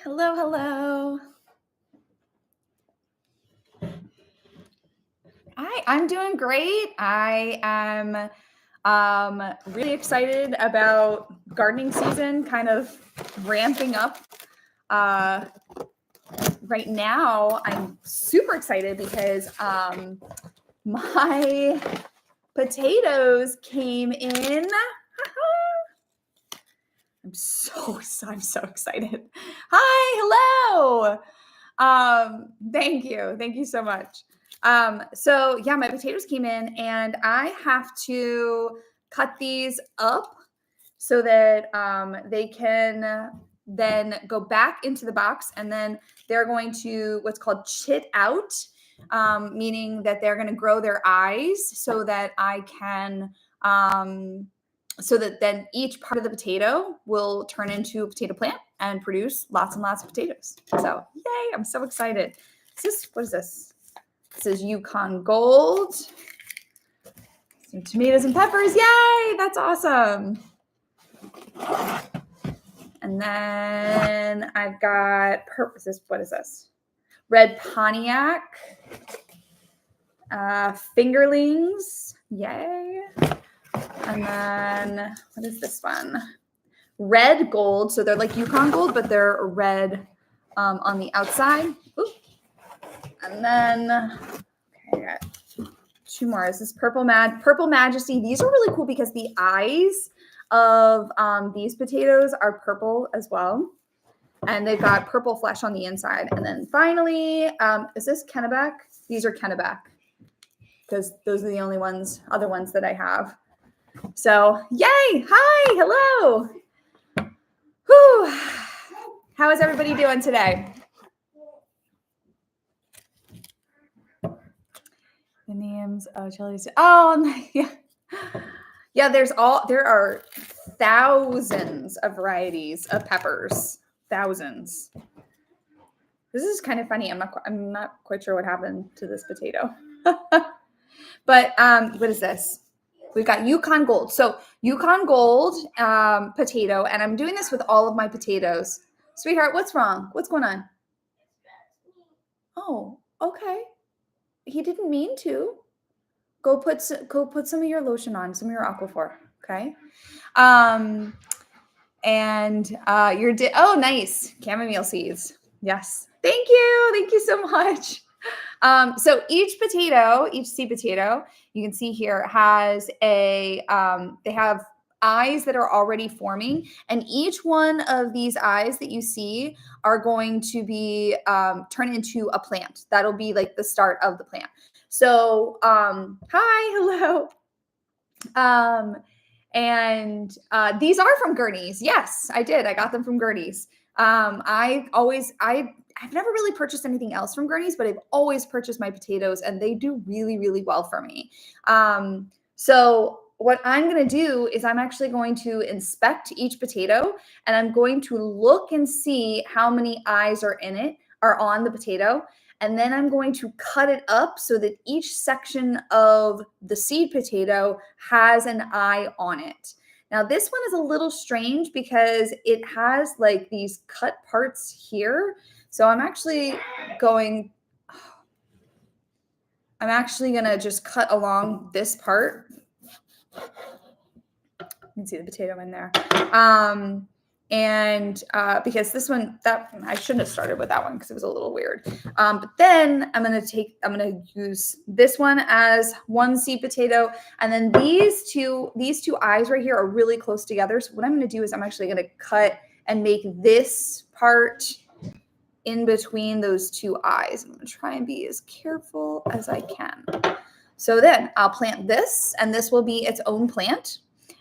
Hello, hello. I'm doing great. I am really excited about gardening season kind of ramping up. Uh, right now, I'm super excited because my potatoes came in. I'm so excited. Hi, hello. Thank you so much. So yeah, my potatoes came in and I have to cut these up so that they can then go back into the box, and then they're going to what's called chit out, meaning that they're going to grow their eyes so that I can so that then each part of the potato will turn into a potato plant and produce lots and lots of potatoes. So yay, I'm so excited. What is this? This is Yukon Gold. Some tomatoes and peppers. Yay, that's awesome. And then I've got, what is this? Red Pontiac. Fingerlings. Yay. And then, what is this one? Red Gold. So they're like Yukon Gold, but they're red on the outside. Ooh. And then, okay, I got two more. This is Purple Majesty. These are really cool because the eyes of these potatoes are purple as well. And they've got purple flesh on the inside. And then finally, is this Kennebec? These are Kennebec because those are the only other ones that I have. So yay, hi, hello. Whew. How is everybody doing today? The names of chilies. Oh, yeah. Yeah, there are thousands of varieties of peppers. Thousands. This is kind of funny. I'm not quite sure what happened to this potato. But what is this? We've got Yukon Gold. So Yukon Gold potato, and I'm doing this with all of my potatoes. Sweetheart, what's wrong? What's going on? Oh, okay. He didn't mean to. Go put some of your lotion on, some of your Aquaphor, okay? Oh, nice. Chamomile seeds. Yes. Thank you so much. So each seed potato, you can see here has they have eyes that are already forming, and each one of these eyes that you see are going to be turned into a plant. That'll be like the start of the plant. So hi, hello. These are from Gurney's. Yes, I did. I got them from Gurney's. I've never really purchased anything else from Gurney's, but I've always purchased my potatoes, and they do really, really well for me. So what I'm going to do is I'm actually going to inspect each potato, and I'm going to look and see how many eyes are on the potato. And then I'm going to cut it up so that each section of the seed potato has an eye on it. Now, this one is a little strange because it has like these cut parts here. So I'm actually going to just cut along this part. You can see the potato in there. Because this one, I shouldn't have started with that one because it was a little weird. But then I'm going to use this one as one seed potato. And then these two eyes right here are really close together. So what I'm going to do is I'm actually going to cut and make this part in between those two eyes. I'm going to try and be as careful as I can. So then I'll plant this, and this will be its own plant.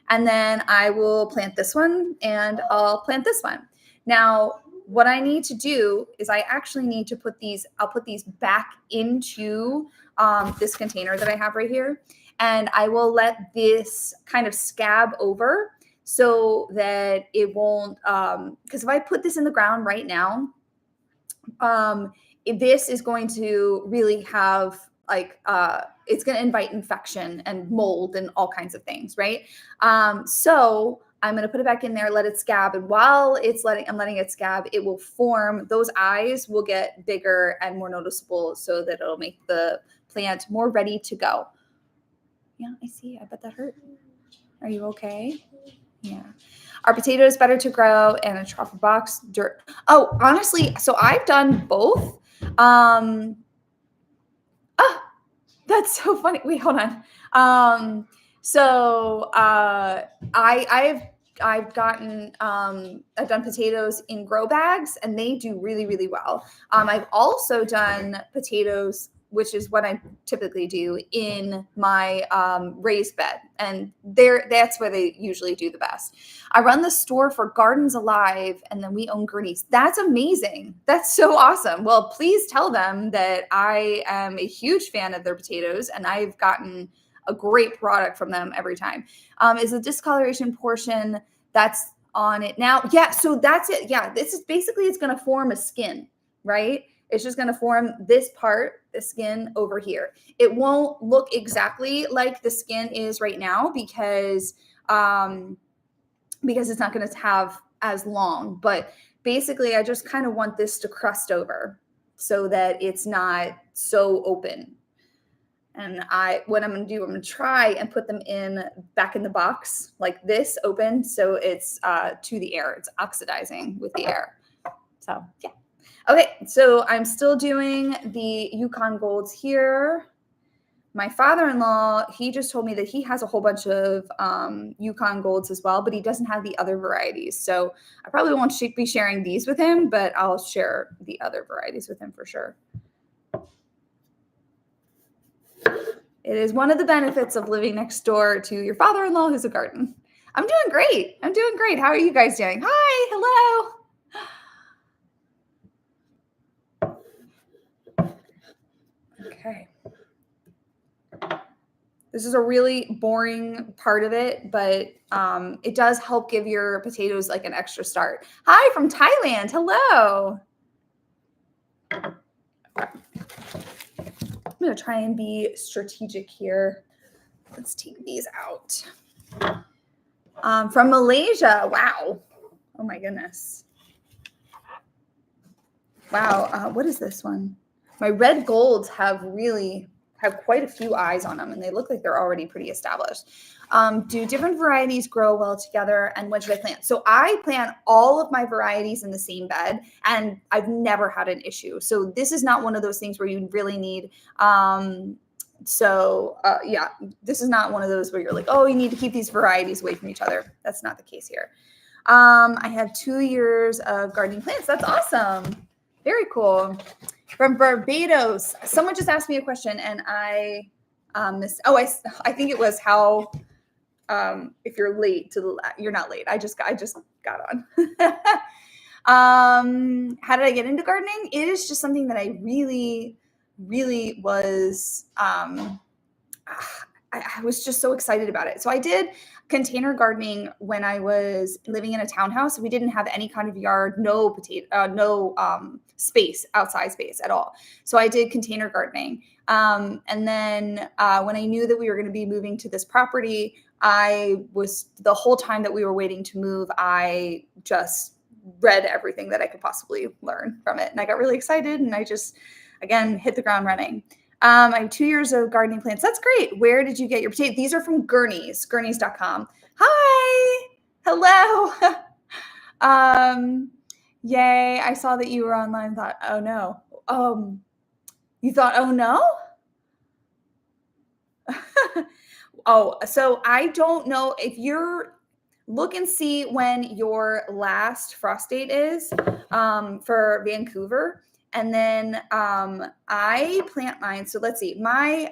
And then I will plant this one, and I'll plant this one. Now, what I need to do is I actually need to I'll put these back into this container that I have right here. And I will let this kind of scab over so that it won't, because if I put this in the ground right now, this is going to really have it's going to invite infection and mold and all kinds of things, right? So I'm going to put it back in there, let it scab. And while I'm letting it scab, it will form, those eyes will get bigger and more noticeable so that it'll make the plant more ready to go. Yeah, I see. I bet that hurt. Are you okay? Yeah. Are potatoes better to grow in a trough or box? Dirt. Oh, honestly, so I've done both. That's so funny. Wait, hold on. I've gotten I've done potatoes in grow bags and they do really, really well. I've also done potatoes, which is what I typically do, in my raised bed, and that's where they usually do the best. I run the store for Gardens Alive, and then we own Gurney's. That's amazing. That's so awesome. Well, please tell them that I am a huge fan of their potatoes, and I've gotten a great product from them every time. Is the discoloration portion that's on it now? Yeah, so that's it. Yeah, this is basically, it's going to form a skin, right? It's just going to form this part, the skin over here. It won't look exactly like the skin is right now because it's not going to have as long. But basically, I just kind of want this to crust over so that it's not so open. And what I'm going to do, I'm going to try and put them back in the box like this, open, so it's to the air. It's oxidizing with the air. So yeah. Okay, so I'm still doing the Yukon Golds here. My father-in-law, he just told me that he has a whole bunch of Yukon Golds as well, but he doesn't have the other varieties. So I probably won't be sharing these with him, but I'll share the other varieties with him for sure. It is one of the benefits of living next door to your father-in-law who's a garden. I'm doing great. I'm doing great. How are you guys doing? Hi, hello. Okay. This is a really boring part of it, but it does help give your potatoes like an extra start. Hi from Thailand. Hello. I'm going to try and be strategic here. Let's take these out. From Malaysia. Wow. Oh my goodness. Wow. What is this one? My red golds have quite a few eyes on them, and they look like they're already pretty established. Do different varieties grow well together, and when should I plant? So I plant all of my varieties in the same bed, and I've never had an issue. So this is not one of those things where you really need yeah, this is not one of those where you're like, oh, you need to keep these varieties away from each other. That's not the case here. I have 2 years of gardening plants. That's awesome. Very cool. From Barbados, someone just asked me a question, and I missed. Oh, I think it was how if you're late you're not late. I just got on. How did I get into gardening? It is just something that I really, really was. I was just so excited about it. So I did container gardening when I was living in a townhouse. We didn't have any kind of yard, no space, outside space at all. So I did container gardening. And then when I knew that we were going to be moving to this property, the whole time that we were waiting to move, I just read everything that I could possibly learn from it. And I got really excited, and I just, again, hit the ground running. I have 2 years of gardening plants. That's great. Where did you get your potatoes? These are from Gurney's, gurneys.com. Hi. Hello. Yay. I saw that you were online and thought, oh no. You thought, oh no? Oh, so I don't know if look and see when your last frost date is for Vancouver. And then I plant mine. So let's see. My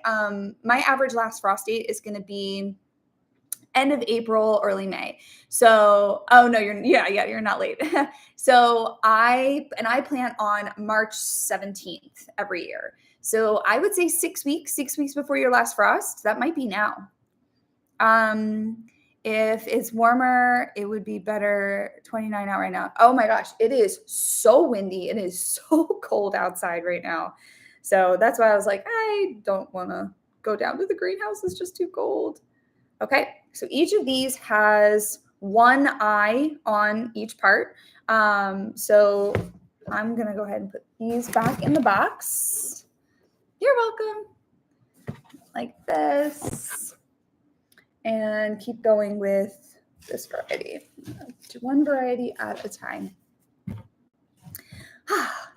average last frost date is going to be end of April, early May. So, oh no, you're not late. So I plant on March 17th every year. So I would say 6 weeks before your last frost. That might be now. If it's warmer, it would be better. 29 out right now. Oh my gosh, it is so windy. It is so cold outside right now. So that's why I was like, I don't want to go down to the greenhouse. It's just too cold. Okay, so each of these has one eye on each part. So I'm going to go ahead and put these back in the box. You're welcome. Like this. And keep going with this variety. Do one variety at a time.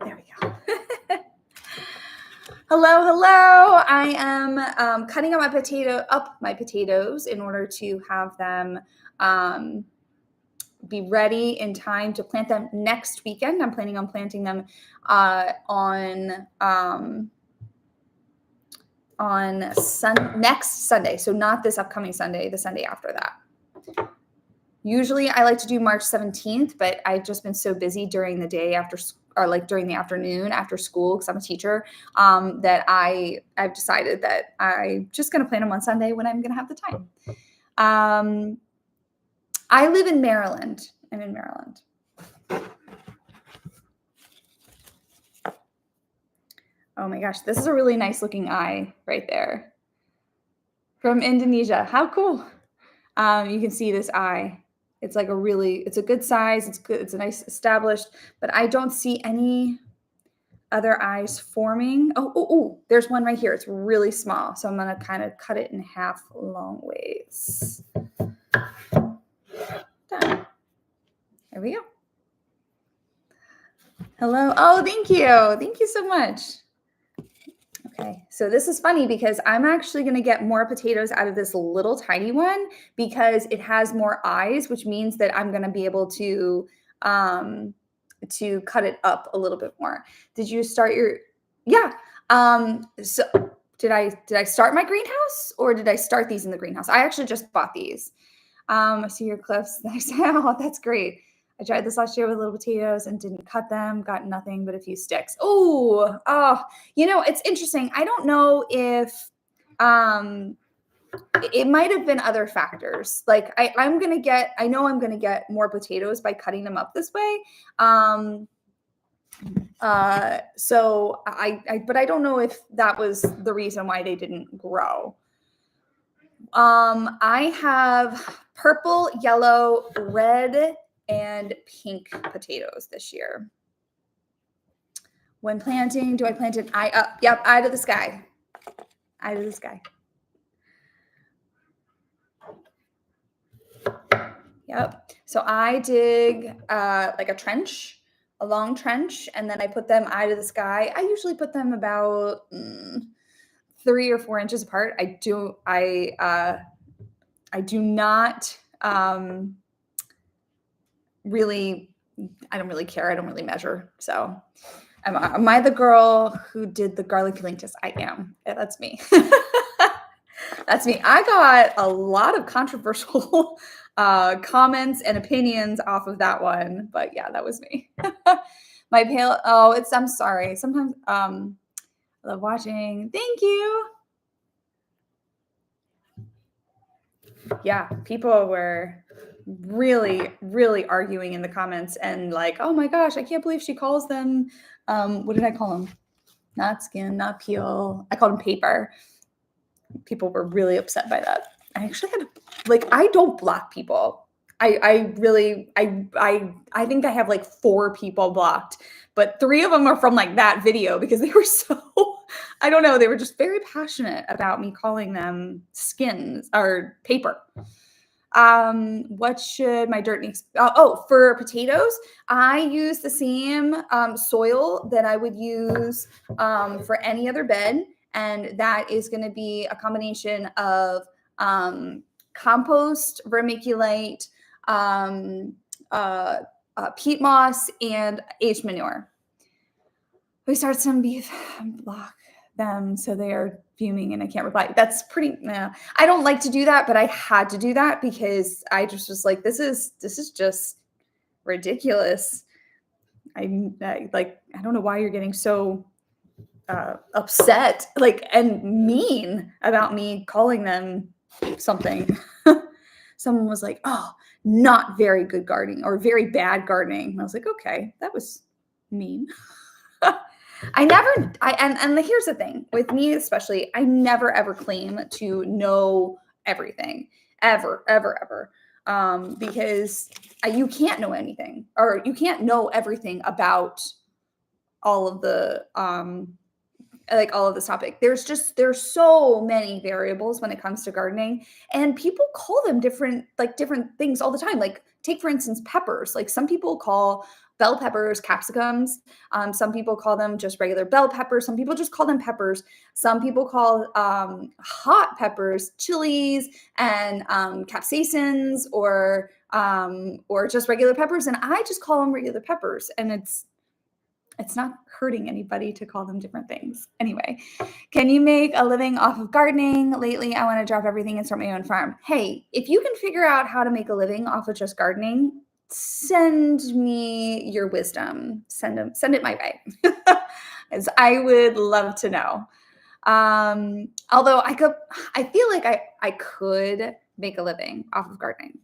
There we go. Hello, hello. I am cutting up my potatoes in order to have them be ready in time to plant them next weekend. I'm planning on planting them next Sunday. So not this upcoming Sunday, the Sunday after that. Usually I like to do March 17th, but I've just been so busy during the day during the afternoon after school, because I'm a teacher, that I've decided that I'm just going to plant them on Sunday when I'm going to have the time. I live in Maryland. I'm in Maryland. Oh my gosh, this is a really nice looking eye right there. From Indonesia. How cool. You can see this eye. It's like it's a good size. It's good. It's a nice established, but I don't see any other eyes forming. Oh, there's one right here. It's really small. So I'm going to kind of cut it in half long ways. Done. There we go. Hello. Oh, thank you. Thank you so much. Okay, so this is funny because I'm actually going to get more potatoes out of this little tiny one because it has more eyes, which means that I'm going to be able to cut it up a little bit more. Did you start your? Yeah. So did I start my greenhouse, or did I start these in the greenhouse? I actually just bought these. I see your clips. Oh, that's great. I tried this last year with little potatoes and didn't cut them, got nothing but a few sticks. Oh, it's interesting. I don't know if it might have been other factors. Like I know I'm going to get more potatoes by cutting them up this way. But I don't know if that was the reason why they didn't grow. I have purple, yellow, red, and pink potatoes this year. When planting, do I plant an eye up? Yep, eye to the sky. Eye to the sky. Yep. So I dig like a long trench, and then I put them eye to the sky. I usually put them about 3 or 4 inches apart. I do not really, I don't really care. I don't really measure. So am I the girl who did the garlic peeling test? I am. Yeah, that's me. That's me. I got a lot of controversial comments and opinions off of that one, but yeah, that was me. My pale, I'm sorry. Sometimes I love watching. Thank you. Yeah, people were really, really arguing in the comments and like, oh my gosh, I can't believe she calls them, what did I call them? Not skin, not peel. I called them paper. People were really upset by that. I actually had I don't block people. I think I have like 4 people blocked, but 3 of them are from like that video because they were so, I don't know, they were just very passionate about me calling them skins or paper. What should my dirt needs? For potatoes, I use the same soil that I would use for any other bed, and that is going to be a combination of compost, vermiculite, peat moss, and aged manure. We start some beef, block them so they are fuming and I can't reply. That's pretty, I don't like to do that, but I had to do that because I just was like, this is just ridiculous. I don't know why you're getting so upset, and mean about me calling them something. Someone was like, oh, not very good gardening or very bad gardening. And I was like, okay, that was mean. And here's the thing with me, especially, I never, ever claim to know everything, ever, ever, ever. because you can't know anything, or you can't know everything about all of the like all of this topic. There's so many variables when it comes to gardening, and people call them different things all the time. Like take for instance peppers. Like some people call bell peppers capsicums. Some people call them just regular bell peppers. Some people just call them peppers. Some people call hot peppers chilies and capsaicins, or just regular peppers. And I just call them regular peppers, and it's not hurting anybody to call them different things. Anyway, can you make a living off of gardening? Lately, I want to drop everything and start my own farm. Hey, if you can figure out how to make a living off of just gardening, send me your wisdom. Send it my way, as I would love to know. Although I feel like I could make a living off of gardening.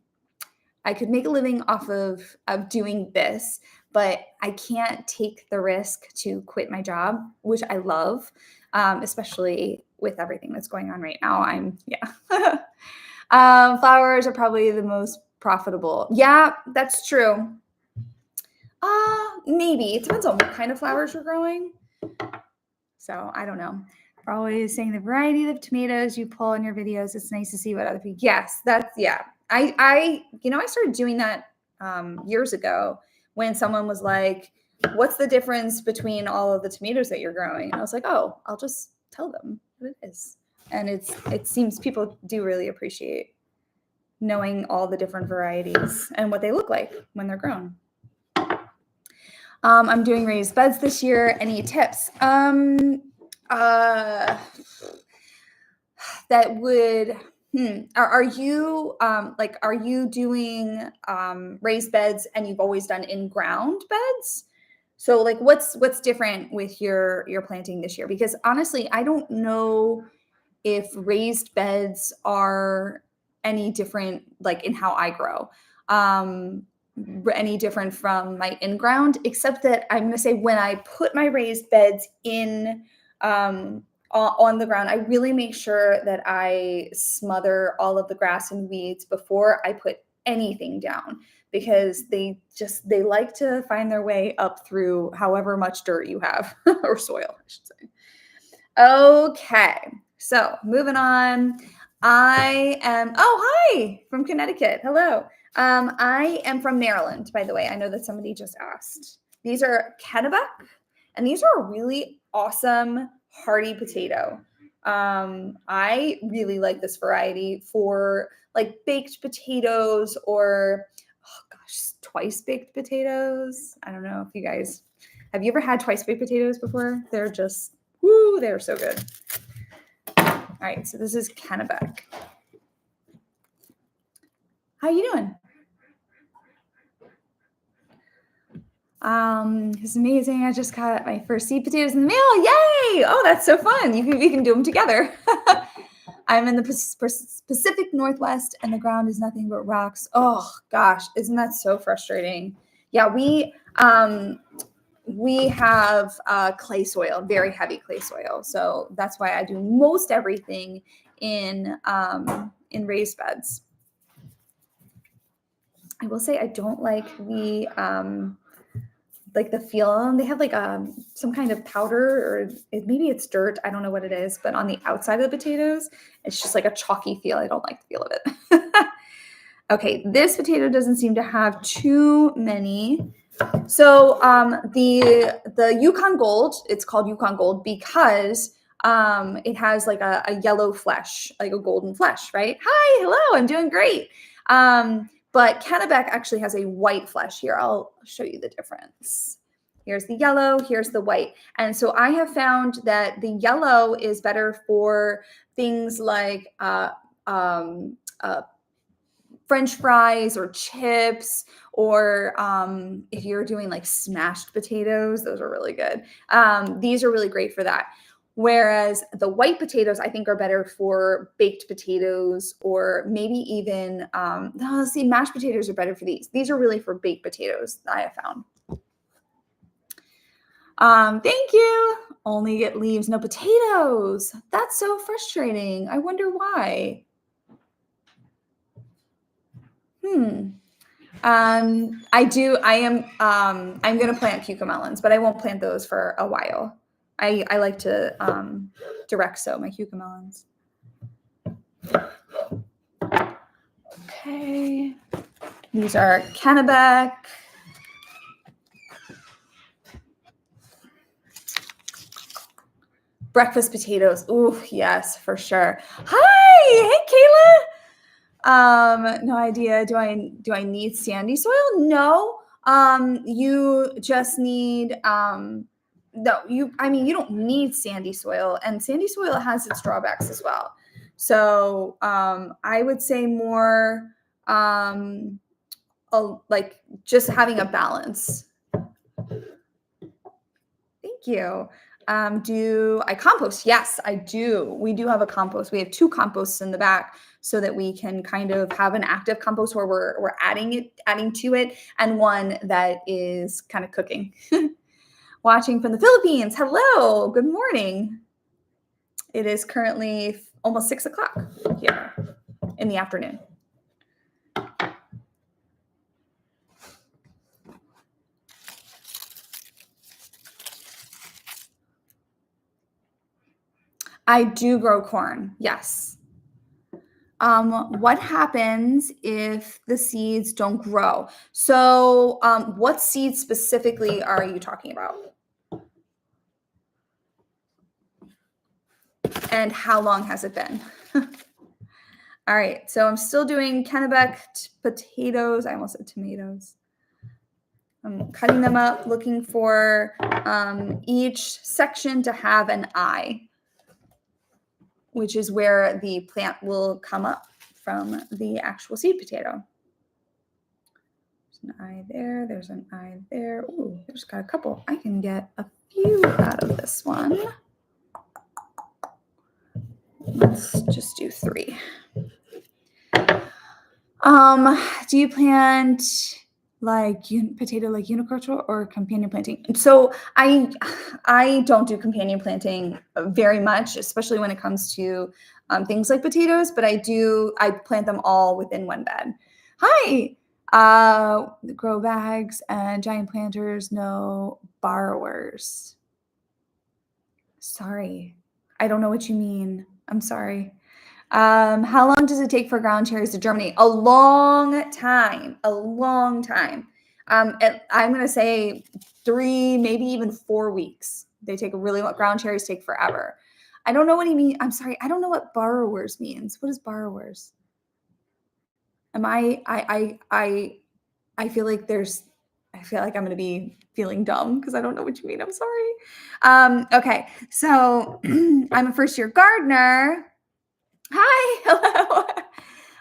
I could make a living off of doing this, but I can't take the risk to quit my job, which I love, especially with everything that's going on right now. Flowers are probably the most profitable. Yeah, that's true. Maybe. It depends on what kind of flowers you're growing. So I don't know. We're always saying the variety of tomatoes you pull in your videos. It's nice to see what other people. Yes, I started doing that years ago when someone was like, what's the difference between all of the tomatoes that you're growing? And I was like, oh, I'll just tell them what it is. And it seems people do really appreciate knowing all the different varieties and what they look like when they're grown. I'm doing raised beds this year. Any tips? That would are you doing raised beds and you've always done in-ground beds? So like what's different with your planting this year? Because honestly, I don't know if raised beds are any different, like in how I grow, any different from my in-ground, except that I'm going to say when I put my raised beds in on the ground, I really make sure that I smother all of the grass and weeds before I put anything down, because they like to find their way up through however much dirt you have or soil, I should say. Okay, so moving on. Hi from Connecticut. Hello. I am from Maryland, by the way. I know that somebody just asked. These are Kennebec, and these are a really awesome hardy potato. I really like this variety for like baked potatoes, or twice baked potatoes. I don't know if you guys have you ever had twice baked potatoes before? They're just they're so good. All right, so this is Kennebec. How you doing? It's amazing. I just got my first seed potatoes in the mail. Yay! Oh, that's so fun. We can do them together. I'm in the Pacific Northwest, and the ground is nothing but rocks. Oh gosh, isn't that so frustrating? Yeah, we have clay soil, very heavy clay soil. So that's why I do most everything in raised beds. I will say I don't like the feel. They have like some kind of powder, or maybe it's dirt. I don't know what it is, but on the outside of the potatoes, it's just like a chalky feel. I don't like the feel of it. Okay, this potato doesn't seem to have too many. So the Yukon Gold, it's called Yukon Gold because it has like a yellow flesh, like a golden flesh, right? Hi, hello, I'm doing great. But Kennebec actually has a white flesh here. I'll show you the difference. Here's the yellow, here's the white. And so I have found that the yellow is better for things like French fries or chips, or if you're doing like smashed potatoes, those are really good. These are really great for that. Whereas the white potatoes, I think, are better for baked potatoes, or maybe even, mashed potatoes are better for these. These are really for baked potatoes, I have found. Thank you. Only get leaves, no potatoes. That's so frustrating. I wonder why. I'm going to plant cucamelons, but I won't plant those for a while. I like to direct sow my cucamelons. Okay. These are Kennebec. Breakfast potatoes. Ooh, yes, for sure. Hi, hey Kayla. No idea. Do I need sandy soil? No. You just need no, you don't need sandy soil, and sandy soil has its drawbacks as well. So I would say more like just having a balance. Thank you. Do I compost? Yes, I do. We do have a compost. We have 2 composts in the back so that we can kind of have an active compost where we're adding to it, and one that is kind of cooking. Watching from the Philippines. Hello. Good morning. It is currently almost 6 o'clock here in the afternoon. I do grow corn. Yes. What happens if the seeds don't grow? So, what seeds specifically are you talking about? And how long has it been? All right. So I'm still doing Kennebec potatoes. I almost said tomatoes. I'm cutting them up, looking for each section to have an eye, which is where the plant will come up from the actual seed potato. There's an eye there. There's an eye there. Ooh, there's got a couple. I can get a few out of this one. Let's just do 3. Do you plant like potato like unicultural or companion planting? So I don't do companion planting very much, especially when it comes to things like potatoes, but I plant them all within one bed. Hi. Grow bags and giant planters, no borrowers. Sorry. I don't know what you mean. I'm sorry. How long does it take for ground cherries to germinate? A long time. I'm going to say 3, maybe even 4 weeks. They take a really long. Ground cherries take forever. I don't know what he means. I'm sorry. I don't know what borrowers means. What is borrowers? I feel like I'm going to be feeling dumb because I don't know what you mean. I'm sorry. Okay. So I'm a first-year gardener. Hi, hello.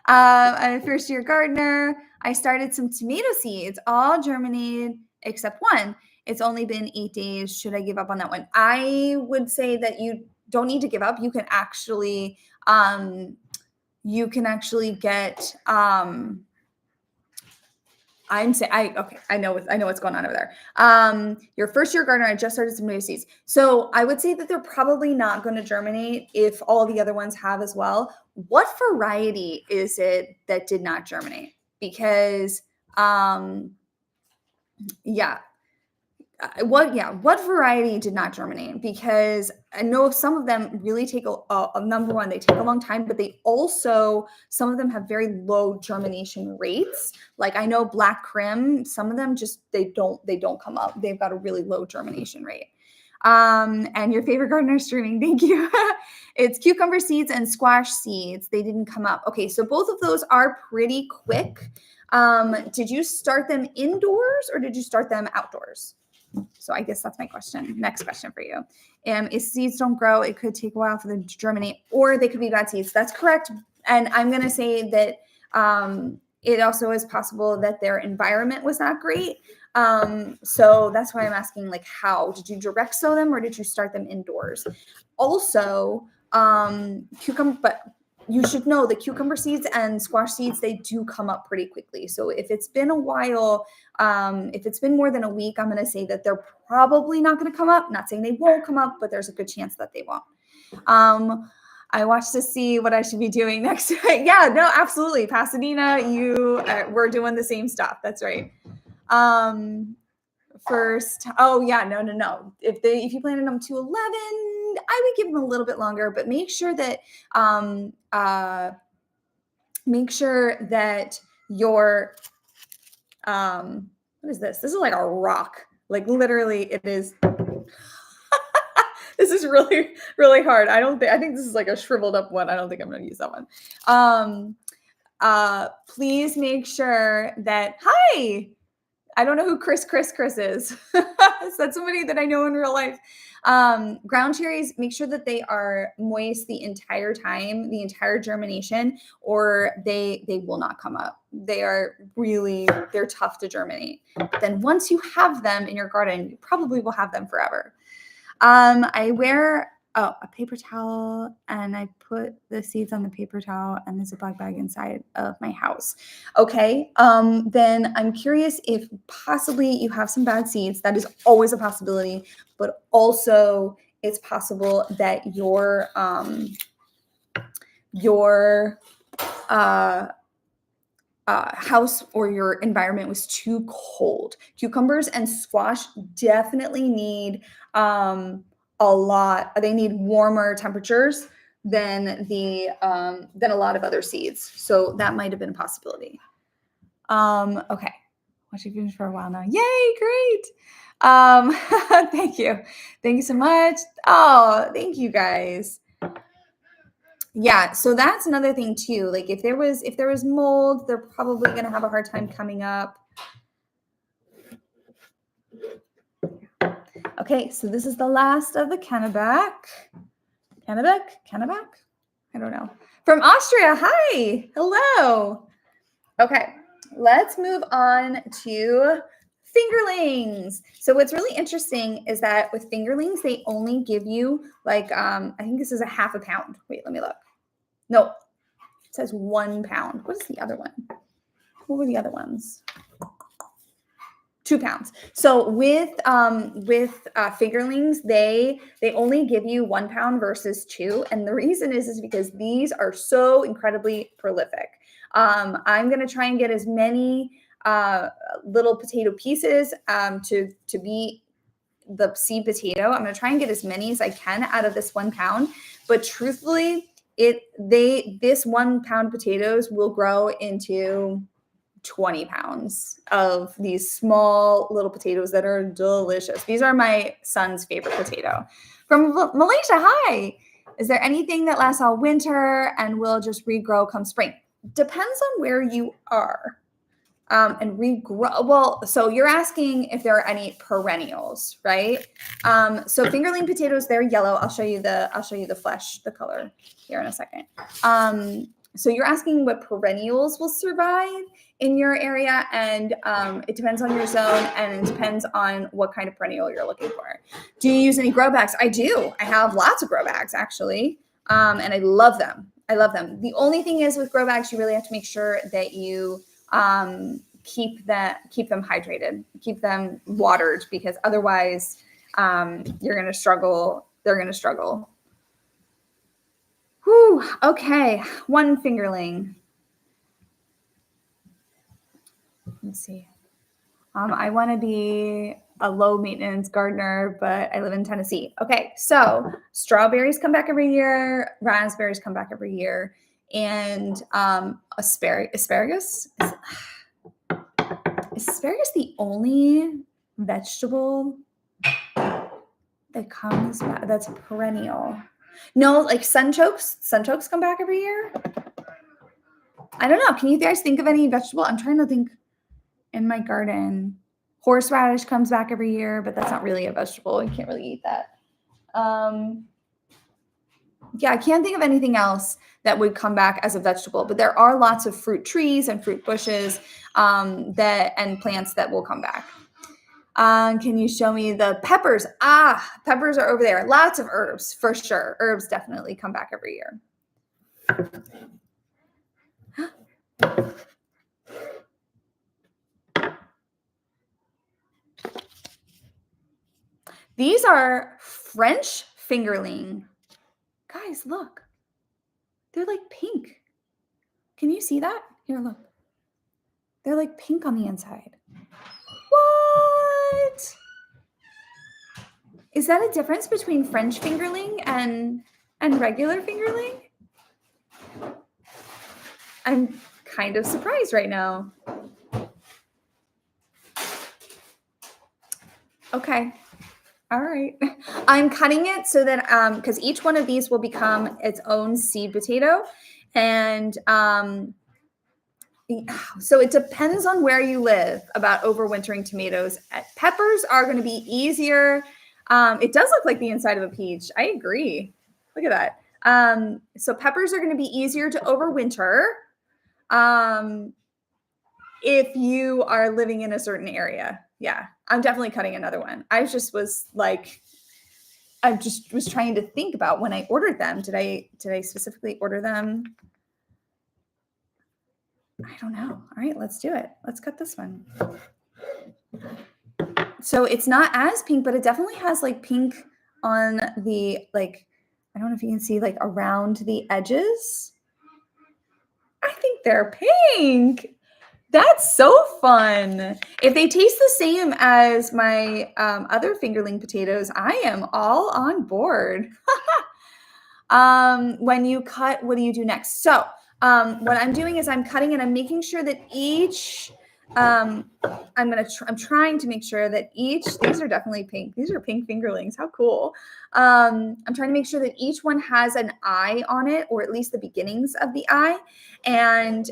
I'm a first-year gardener. I started some tomato seeds, all germinated except one. It's only been 8 days. Should I give up on that one? I would say that you don't need to give up. You can actually get. I know what's going on over there. Your first year gardener, I just started some tomato seeds. So I would say that they're probably not going to germinate if all the other ones have as well. What variety is it that did not germinate? Because, what variety did not germinate? Because I know some of them really take number one, they take a long time, but some of them have very low germination rates. Like I know Black Crim, some of them just they don't come up. They've got a really low germination rate. And your favorite gardener streaming, thank you. It's cucumber seeds and squash seeds. They didn't come up. Okay, so both of those are pretty quick. Did you start them indoors or did you start them outdoors? So I guess that's my question. Next question for you. If seeds don't grow, it could take a while for them to germinate, or they could be bad seeds. That's correct. And I'm going to say that it also is possible that their environment was not great. So that's why I'm asking, like, how did you direct sow them or did you start them indoors? Also, but you should know the cucumber seeds and squash seeds, they do come up pretty quickly. So if it's been a while, if it's been more than a week, I'm going to say that they're probably not going to come up. Not saying they won't come up, but there's a good chance that they won't. I watch to see what I should be doing next. Yeah, no, absolutely. Pasadena, we're doing the same stuff. That's right. First, oh yeah, no. If you planted them to 11, I would give them a little bit longer, but make sure that your what is this? This is like a rock. Like literally, it is. This is really, really hard. I think this is like a shriveled up one. I don't think I'm going to use that one. Please make sure that, hi, I don't know who Chris is. Is that somebody that I know in real life? Ground cherries, make sure that they are moist the entire time, the entire germination, or they will not come up. They're tough to germinate. But then once you have them in your garden, you probably will have them forever. I wear a paper towel and I put the seeds on the paper towel and there's a black bag inside of my house. Okay. Then I'm curious if possibly you have some bad seeds. That is always a possibility, but also it's possible that your house or your environment was too cold. Cucumbers and squash definitely need they need warmer temperatures than a lot of other seeds. So that might have been a possibility. Okay. Watching videos for a while now. Yay, great. Thank you. Thank you so much. Oh, thank you guys. Yeah, so that's another thing too. Like if there was mold, they're probably going to have a hard time coming up. Okay, so this is the last of the Kennebec. Kennebec? I don't know. From Austria. Hi. Hello. Okay, let's move on to fingerlings. So what's really interesting is that with fingerlings, they only give you like, I think this is a half a pound. Wait, let me look. No, it says 1 pound. What is the other one? What were the other ones? 2 pounds. So with fingerlings, they only give you 1 pound versus 2. And the reason is because these are so incredibly prolific. I'm going to try and get as many little potato pieces to be the seed potato. I'm going to try and get as many as I can out of this 1 pound. But truthfully, this 1 pound potatoes will grow into 20 pounds of these small little potatoes that are delicious. These are my son's favorite potato. From Malaysia, hi. Is there anything that lasts all winter and will just regrow come spring? Depends on where you are. And regrow. Well, so you're asking if there are any perennials, right? So fingerling potatoes, they're yellow. I'll show you the flesh, the color here in a second. So you're asking what perennials will survive in your area, and it depends on your zone, and it depends on what kind of perennial you're looking for. Do you use any grow bags? I do. I have lots of grow bags, actually, and I love them. The only thing is with grow bags, you really have to make sure that you keep them hydrated, keep them watered, because otherwise you're going to struggle. They're going to struggle. Whew, okay, 1 fingerling. Let's see. I want to be a low maintenance gardener, but I live in Tennessee. Okay, so strawberries come back every year, raspberries come back every year, and asparagus. Is asparagus the only vegetable that comes back that's perennial? No, like sunchokes come back every year. I don't know. Can you guys think of any vegetable? I'm trying to think in my garden. Horseradish comes back every year, but that's not really a vegetable. You can't really eat that. Yeah, I can't think of anything else that would come back as a vegetable, but there are lots of fruit trees and fruit bushes and plants that will come back. Can you show me the peppers? Peppers are over there. Lots of herbs, for sure. Herbs definitely come back every year. These are French fingerling. Guys, look. They're like pink. Can you see that? Here, look. They're like pink on the inside. What? Is that a difference between French fingerling and regular fingerling? I'm kind of surprised right now. Okay. All right. I'm cutting it so that because each one of these will become its own seed potato. And so it depends on where you live about overwintering tomatoes. Peppers are going to be easier. It does look like the inside of a peach. I agree. Look at that. So peppers are going to be easier to overwinter if you are living in a certain area. Yeah, I'm definitely cutting another one. I just was trying to think about when I ordered them. Did I specifically order them? I don't know. All right, let's do it. Let's cut this one. So it's not as pink, but it definitely has like pink on the, like, I don't know if you can see like around the edges. I think they're pink. That's so fun. If they taste the same as my other fingerling potatoes, I am all on board. When you cut, what do you do next? So what I'm doing is I'm cutting and I'm making sure that each, I'm trying to make sure that each, these are definitely pink. These are pink fingerlings. How cool. I'm trying to make sure that each one has an eye on it, or at least the beginnings of the eye. And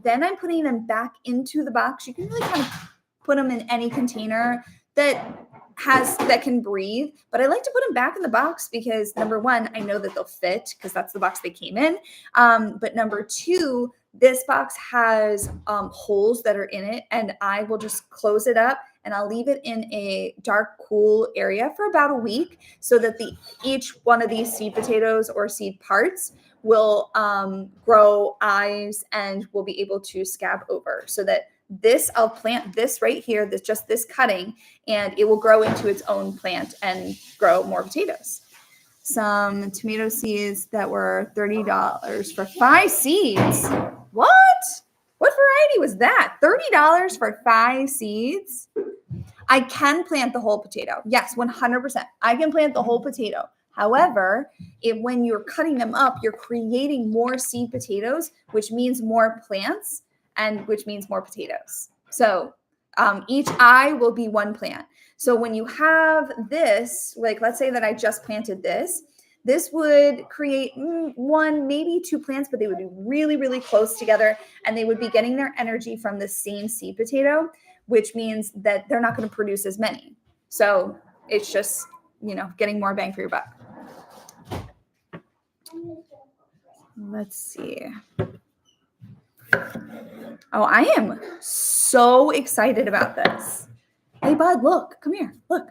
then I'm putting them back into the box. You can really kind of put them in any container that can breathe, but I like to put them back in the box because number one, I know that they'll fit because that's the box they came in. But number two, this box has holes that are in it, and I will just close it up and I'll leave it in a dark, cool area for about a week so that each one of these seed potatoes or seed parts will grow eyes and will be able to scab over, so that I'll plant this right here, this cutting, and it will grow into its own plant and grow more potatoes. Some tomato seeds that were $30 for 5 seeds. What variety was that? $30 for 5 seeds? I can plant the whole potato. Yes, 100%. I can plant the whole potato. However, when you're cutting them up, you're creating more seed potatoes, which means more plants, and which means more potatoes. So each eye will be one plant. So when you have this, like let's say that I just planted this would create one, maybe 2 plants, but they would be really, really close together, and they would be getting their energy from the same seed potato, which means that they're not going to produce as many. So it's just, getting more bang for your buck. Let's see. Oh, I am so excited about this. Hey, bud, look, come here, look.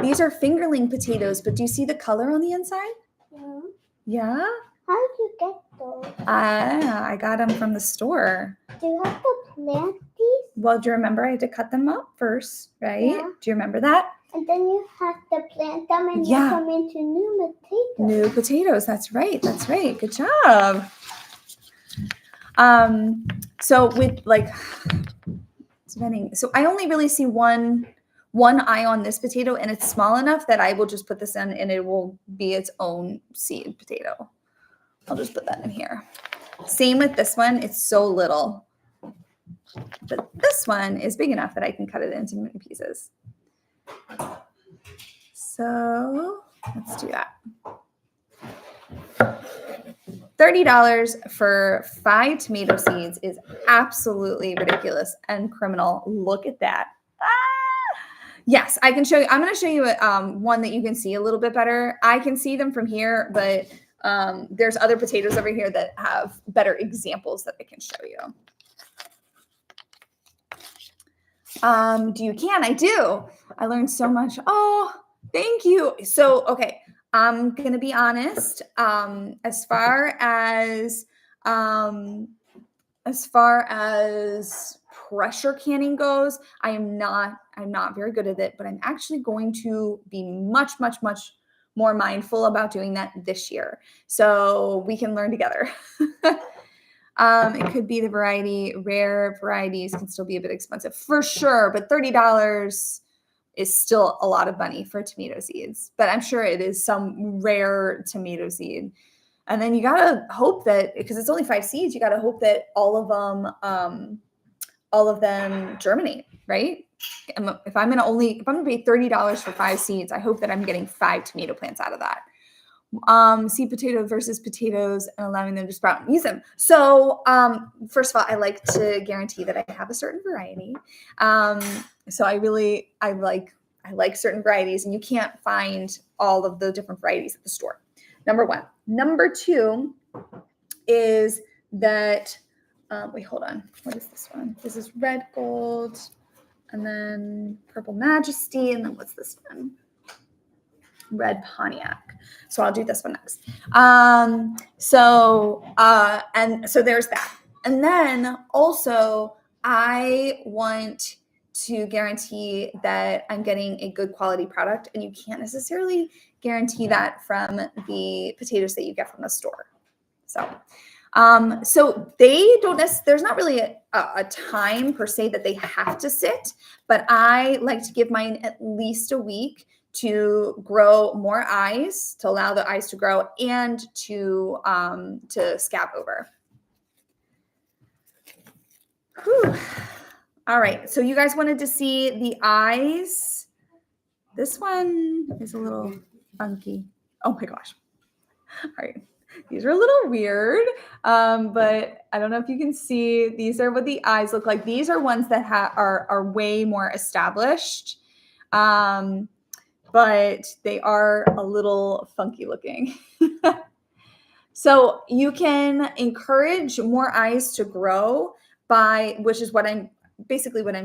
These are fingerling potatoes, but do you see the color on the inside? Yeah. Yeah? How did you get those? I got them from the store. Do you have to plant these? Well, do you remember I had to cut them up first, right? Yeah. Do you remember that? And then you have to plant them and they come into new potatoes. New potatoes, that's right. Good job. So with so I only really see one eye on this potato, and it's small enough that I will just put this in and it will be its own seed potato. I'll just put that in here. Same with this one. It's so little, but this one is big enough that I can cut it into many pieces. So let's do that. $30 for 5 tomato seeds is absolutely ridiculous and criminal. Look at that. Yes, I can show you. I'm going to show you one that you can see a little bit better. I can see them from here, but there's other potatoes over here that have better examples that I can show you. I do. I learned so much. Oh, thank you. So, okay. I'm going to be honest, as far as pressure canning goes, I'm not very good at it, but I'm actually going to be much, much, much more mindful about doing that this year. So we can learn together. It could be the variety. Rare varieties can still be a bit expensive for sure, but $30 is still a lot of money for tomato seeds. But I'm sure it is some rare tomato seed. And then you gotta hope that, because it's only 5 seeds, you gotta hope that all of them germinate, right? If I'm gonna pay $30 for 5 seeds, I hope that I'm getting 5 tomato plants out of that. Seed potato versus potatoes and allowing them to sprout and use them. So first of all, I like to guarantee that I have a certain variety. So I like certain varieties, and you can't find all of the different varieties at the store. Number one. Number two is that wait, hold on. What is this one? This is red gold, and then purple majesty, and then what's this one? Red Pontiac. So I'll do this one next. And so there's that. And then also I want to guarantee that I'm getting a good quality product, and you can't necessarily guarantee that from the potatoes that you get from the store. So they don't there's not really a time per se that they have to sit, but I like to give mine at least a week to grow more eyes, to allow the eyes to grow, and to scab over. Whew. All right, so you guys wanted to see the eyes. This one is a little funky. Oh my gosh. All right. These are a little weird, but I don't know if you can see. These are what the eyes look like. These are ones that are way more established, but they are a little funky looking. So you can encourage more eyes to grow which is what I'm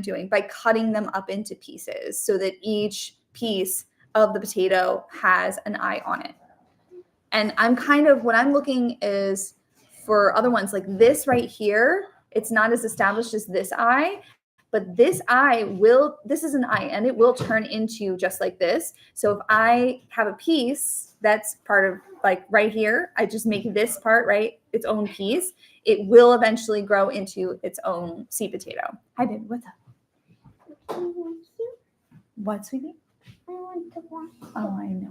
doing, by cutting them up into pieces so that each piece of the potato has an eye on it. And what I'm looking is for other ones like this right here. It's not as established as this eye, but this is an eye, and it will turn into just like this. So if I have a piece that's part of like right here, I just make this part, right, its own piece. It will eventually grow into its own seed potato. Hi, baby. What's up? What, sweetie? I want to watch. Oh, I know.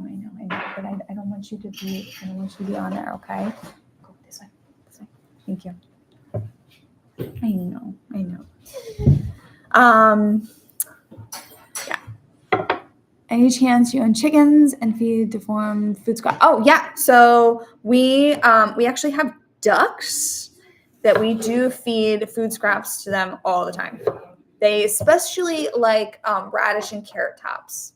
But I don't want you to be. I don't want you to be on there. Okay. Go this way. Thank you. I know. Yeah. Any chance you own chickens and feed deformed food scrap? Oh yeah. So we actually have ducks that we do feed food scraps to them all the time. They especially like radish and carrot tops.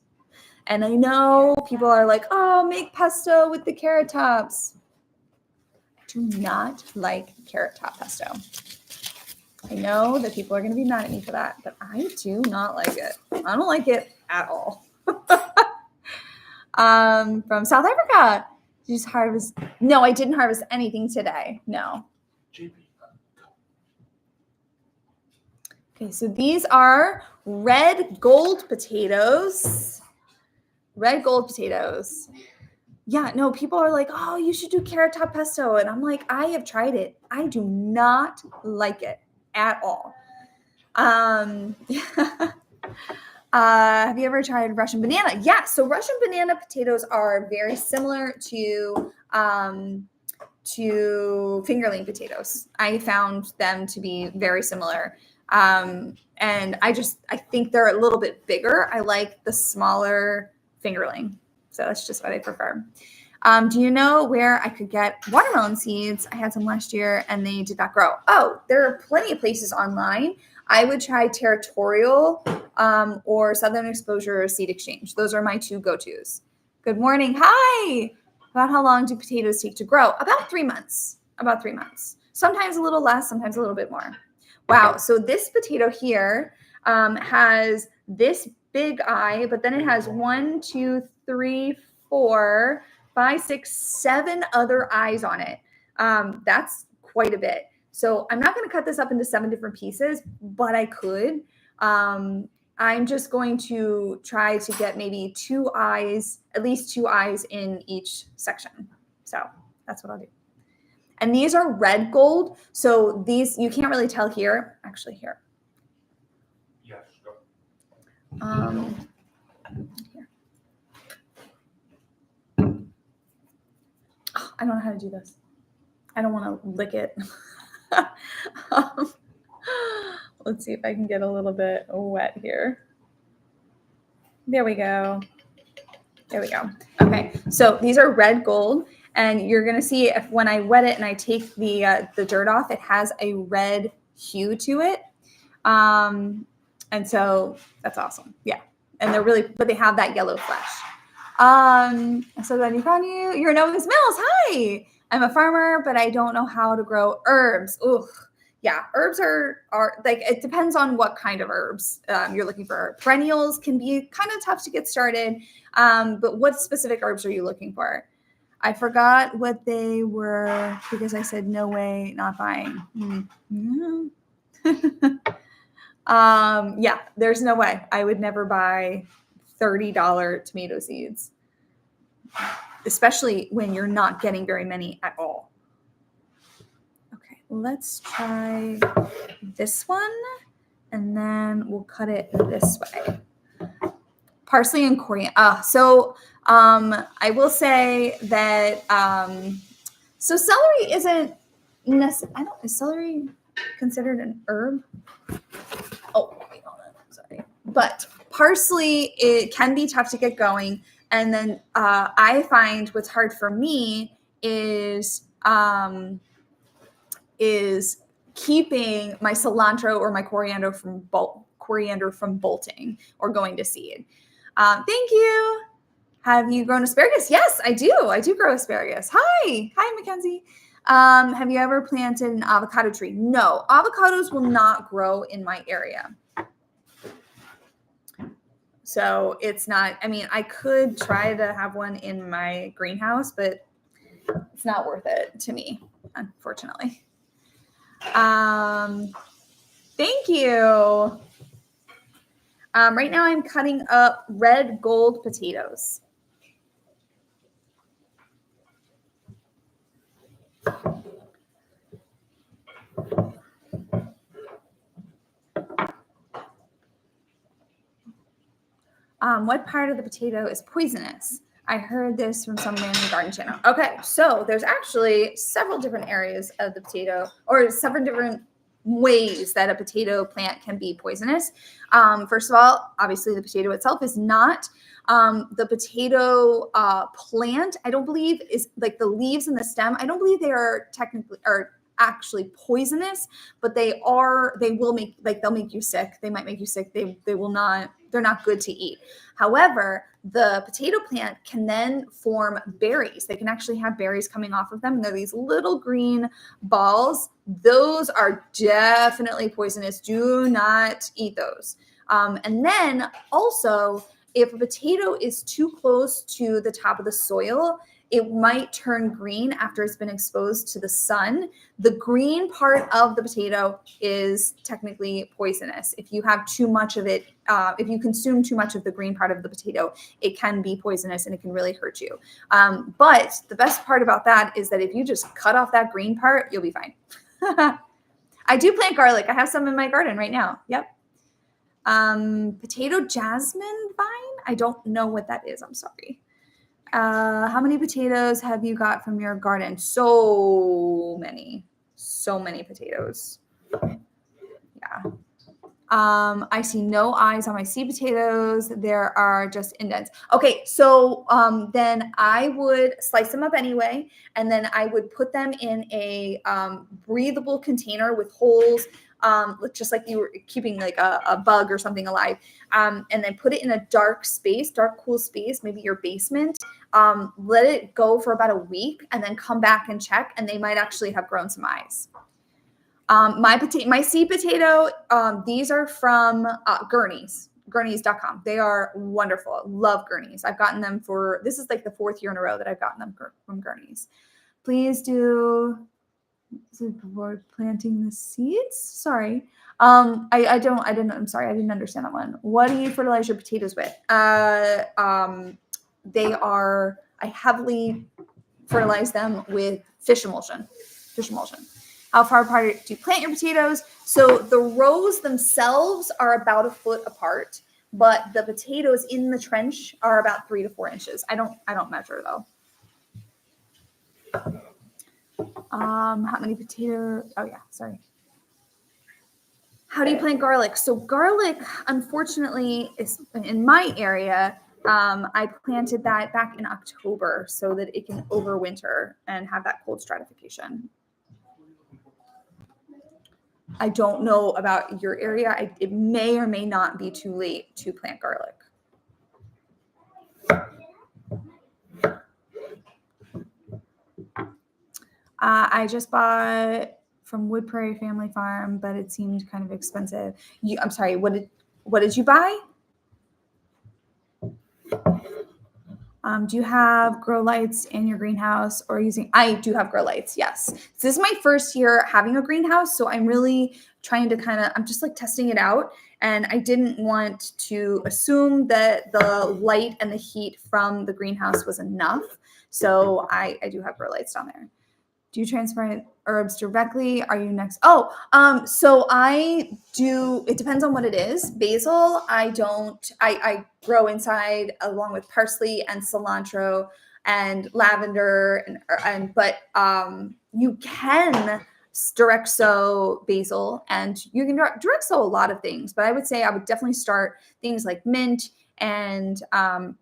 And I know people are like, oh, make pesto with the carrot tops. I do not like carrot top pesto. I know that people are going to be mad at me for that, but I do not like it. I don't like it at all. From South Africa. Did you just harvest? No, I didn't harvest anything today. No. Okay, so these are red gold potatoes. Red gold potatoes. Yeah, no, people are like, oh, you should do carrot top pesto. And I'm like, I have tried it. I do not like it at all. Have you ever tried Russian banana? Yeah, so Russian banana potatoes are very similar to fingerling potatoes. I found them to be very similar. And I think they're a little bit bigger. I like the smaller fingerling. So that's just what I prefer. Do you know where I could get watermelon seeds? I had some last year and they did not grow. Oh, there are plenty of places online. I would try Territorial or Southern Exposure or Seed Exchange. Those are my 2 go-tos. Good morning. Hi. About how long do potatoes take to grow? About 3 months. Sometimes a little less, sometimes a little bit more. Wow. So this potato here has this big eye, but then it has 1, 2, 3, 4, 5, 6, 7 other eyes on it. That's quite a bit. So I'm not going to cut this up into 7 different pieces, but I could. I'm just going to try to get maybe at least two eyes in each section. So that's what I'll do. And these are red gold. So these, you can't really tell here. Actually, here. Yes. Here. Oh, I don't know how to do this. I don't want to lick it. Let's see if I can get a little bit wet here. There we go. There we go. Okay, so these are red gold, and you're gonna see if when I wet it and I take the dirt off, it has a red hue to it, and so that's awesome. Yeah, and they're really, but they have that yellow flesh. So glad you found you. You're Nova Mills. Hi, I'm a farmer, but I don't know how to grow herbs. Ugh. Yeah, herbs are like, it depends on what kind of herbs you're looking for. Perennials can be kind of tough to get started, but what specific herbs are you looking for? I forgot what they were because I said no way, not buying. Yeah, there's no way. I would never buy $30 tomato seeds, especially when you're not getting very many at all. Let's try this one, and then we'll cut it this way. Parsley and coriander. I will say that so celery isn't necessarily. Is celery considered an herb? Oh, wait, hold on. Sorry. But parsley, it can be tough to get going, and then I find what's hard for me is keeping my cilantro or my coriander from bolting or going to seed. Thank you. Have you grown asparagus? Yes, I do. I do grow asparagus. Hi, Mackenzie. Have you ever planted an avocado tree? No, avocados will not grow in my area. So it's not, I mean, I could try to have one in my greenhouse, but it's not worth it to me, unfortunately. Thank you. Right now I'm cutting up red gold potatoes. What part of the potato is poisonous? I heard this from someone in the garden channel. Okay, so there's actually several different areas of the potato, or several different ways that a potato plant can be poisonous. First of all, obviously the potato itself is not. The potato plant, I don't believe, is like the leaves and the stem. I don't believe they are actually poisonous, but they'll make you sick. They might make you sick. They will not, they're not good to eat. However, the potato plant can then form berries. They can actually have berries coming off of them. And they're these little green balls. Those are definitely poisonous. Do not eat those. And then also, if a potato is too close to the top of the soil, it might turn green after it's been exposed to the sun. The green part of the potato is technically poisonous. If you have too much of it, if you consume too much of the green part of the potato, it can be poisonous and it can really hurt you. But the best part about that is that if you just cut off that green part, you'll be fine. I do plant garlic. I have some in my garden right now. Yep. Potato jasmine vine. I don't know what that is. I'm sorry. How many potatoes have you got from your garden? So many potatoes. Yeah. I see no eyes on my seed potatoes. There are just indents. Okay, so then I would slice them up anyway, and then I would put them in a breathable container with holes, just like you were keeping like a bug or something alive, and then put it in a dark space, cool space, maybe your basement. Let it go for about a week, and then come back and check, and they might actually have grown some eyes. My seed potato, these are from Gurneys.com. They are wonderful. Love Gurneys. I've gotten them this is like the 4th year in a row that I've gotten them from Gurneys. Please do This is before planting the seeds. Sorry. I'm sorry. I didn't understand that one. What do you fertilize your potatoes with? I heavily fertilize them with fish emulsion. How far apart do you plant your potatoes? So the rows themselves are about 1 foot apart, but the potatoes in the trench are about 3 to 4 inches. I don't measure though. How many potatoes? Oh yeah, sorry. How do you plant garlic? So garlic, unfortunately, is in my area. I planted that back in October so that it can overwinter and have that cold stratification. I don't know about your area. It may or may not be too late to plant garlic. I just bought from Wood Prairie Family Farm, but it seemed kind of expensive. I'm sorry. What did you buy? Do you have grow lights in your greenhouse or using? I do have grow lights. Yes. So this is my first year having a greenhouse. So I'm really trying to I'm just like testing it out. And I didn't want to assume that the light and the heat from the greenhouse was enough. So I do have grow lights down there. Do you transplant herbs directly? Are you next? So I do, it depends on what it is. Basil, I grow inside along with parsley and cilantro and lavender but you can direct sow basil and you can direct sow a lot of things, but I would say I would definitely start things like mint and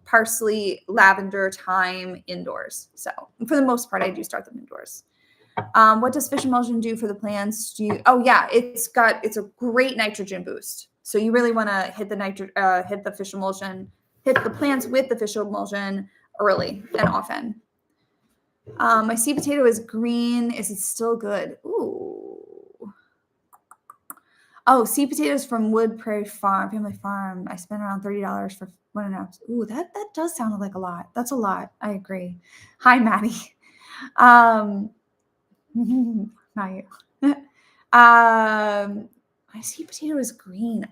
parsley, lavender, thyme indoors. So for the most part, I do start them indoors. What does fish emulsion do for the plants? It's a great nitrogen boost. So you really want to hit the fish emulsion, hit the plants with the fish emulsion early and often. My seed potato is green. Is it still good? Ooh. Oh, seed potatoes from Wood Prairie Family Farm. I spent around $30 for 1.5. Ooh, that does sound like a lot. That's a lot. I agree. Hi, Maddie. Not you. My seed potato is green.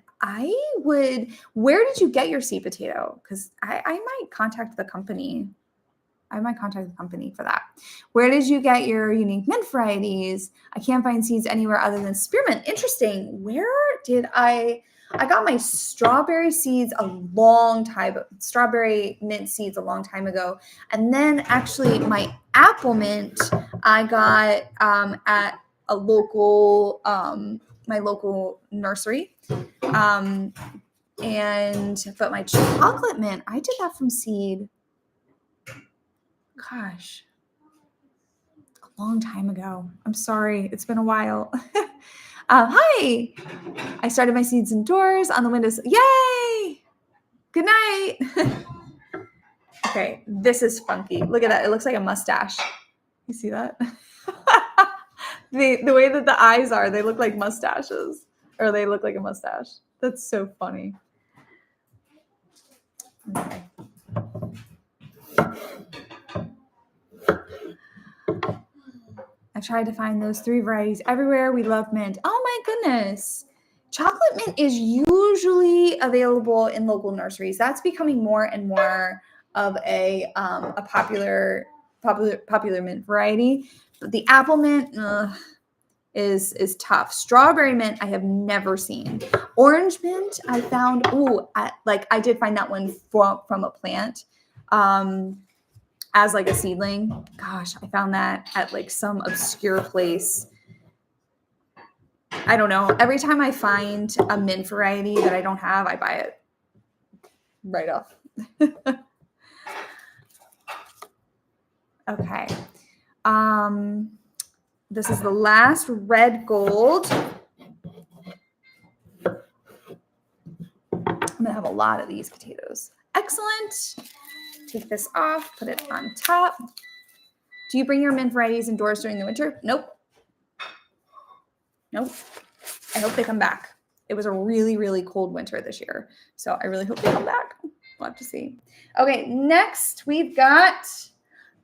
Where did you get your seed potato? Because I might contact the company. For that. Where did you get your unique mint varieties? I can't find seeds anywhere other than spearmint. Interesting. Where did I got my strawberry mint seeds a long time ago. And then actually my apple mint I got at a local my local nursery. But my chocolate mint, I did that from seed. Gosh, a long time ago. I'm sorry. It's been a while. Hi. I started my seeds indoors on the windows. Yay. Good night. Okay. This is funky. Look at that. It looks like a mustache. You see that? The way that the eyes are, they look like mustaches, or they look like a mustache. That's so funny. Okay. I tried to find those 3 varieties everywhere. We love mint. Oh my goodness. Chocolate mint is usually available in local nurseries. That's becoming more and more of a popular mint variety. But the apple mint is tough. Strawberry mint I have never seen. Orange mint I found. I did find that one from a plant. As like a seedling. Gosh, I found that at like some obscure place. I don't know. Every time I find a mint variety that I don't have, I buy it right off. Okay. This is the last red gold. I'm gonna have a lot of these potatoes. Excellent. Take this off, put it on top. Do you bring your mint varieties indoors during the winter? Nope. I hope they come back. It was a really, really cold winter this year. So I really hope they come back. We'll have to see. Okay, next we've got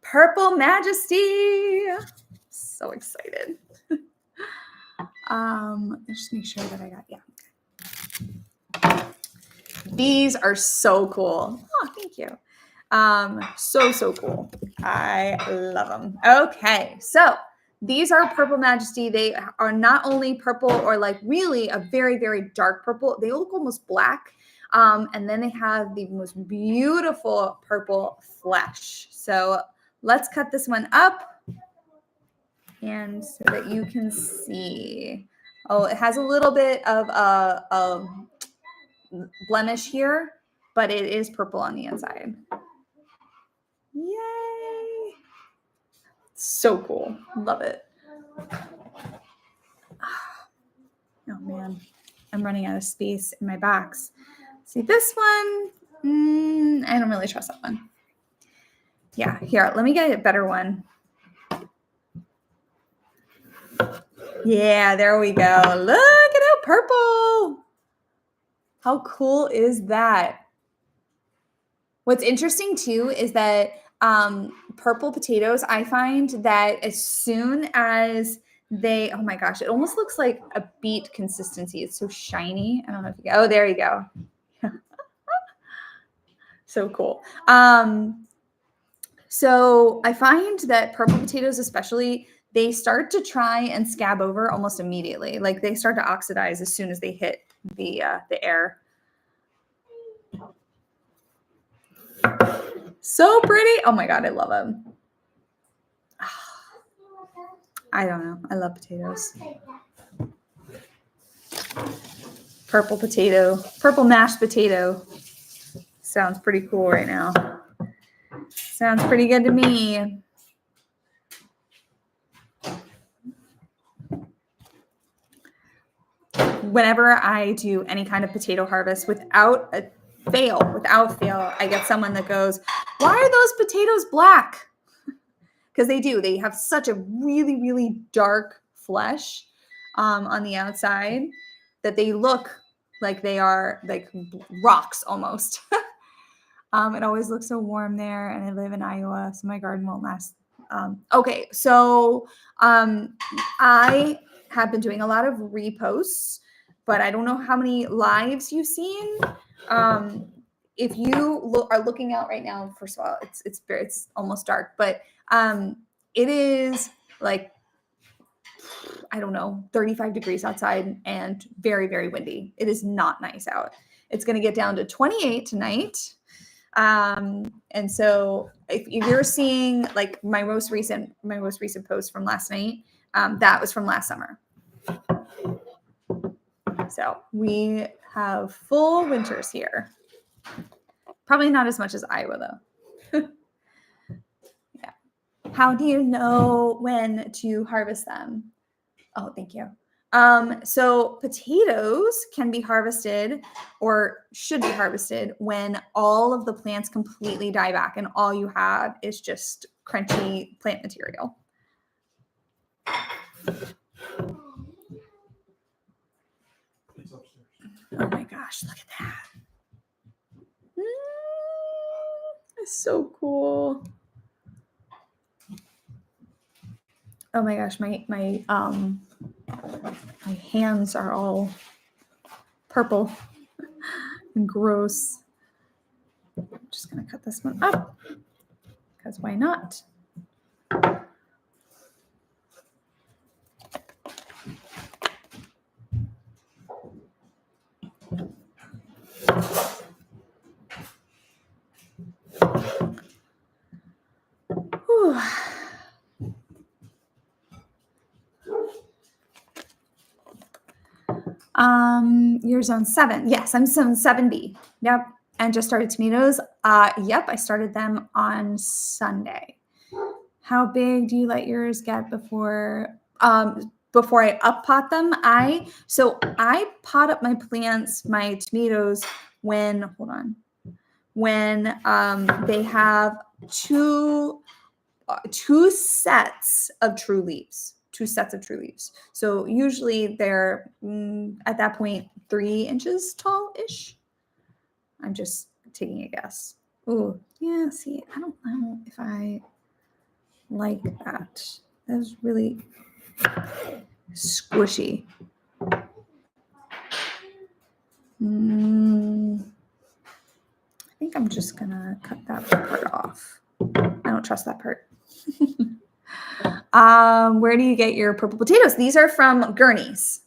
Purple Majesty. So excited. Just make sure that I got, yeah. These are so cool. Oh, thank you. So cool. I love them. Okay, so these are Purple Majesty. They are not only purple or like really a very, very dark purple. They look almost black. And then they have the most beautiful purple flesh. So let's cut this one up and so that you can see. Oh, it has a little bit of a blemish here, but it is purple on the inside. Yay! So cool. Love it. Oh man, I'm running out of space in my box. See this one? I don't really trust that one. Yeah, here, let me get a better one. Yeah, there we go. Look at how purple. How cool is that? What's interesting too is that purple potatoes, I find that as soon as they, oh my gosh, it almost looks like a beet consistency. It's so shiny. I don't know if you go, oh, there you go. So cool. So I find that purple potatoes, especially, they start to try and scab over almost immediately. Like they start to oxidize as soon as they hit the air. So pretty. Oh my God, I love them. I don't know. I love potatoes. Purple potato, purple mashed potato. Sounds pretty cool right now. Sounds pretty good to me. Whenever I do any kind of potato harvest, without fail, I get someone that goes, "Why are those potatoes black?" Because they do. They have such a really, really dark flesh on the outside that they look like they are like rocks almost. It always looks so warm there, and I live in Iowa, so my garden won't last. Okay, so I have been doing a lot of reposts, but I don't know how many lives you've seen. If you are looking out right now, first of all, it's almost dark, but it is like, I don't know, 35 degrees outside and very, very windy. It is not nice out. It's going to get down to 28 tonight. And so if you're seeing like my most recent post from last night, that was from last summer. So we have full winters here. Probably not as much as Iowa though. Yeah. How do you know when to harvest them? Oh, thank you. So potatoes can be harvested or should be harvested when all of the plants completely die back and all you have is just crunchy plant material. Oh my gosh, look at that. It's so cool. Oh my gosh, my hands are all purple and gross. I'm just gonna cut this one up because why not? Whew. You're zone 7. Yes, I'm zone 7B. Yep. And just started tomatoes. Yep, I started them on Sunday. How big do you let yours get before I up pot them? I pot up my plants, my tomatoes when they have two sets of true leaves. So usually they're at that point 3 inches tall-ish. I'm just taking a guess. Ooh, yeah, see, I don't know if I like that. That was really squishy. I think I'm just gonna cut that part off. I don't trust that part. Where do you get your purple potatoes? These are from Gurney's.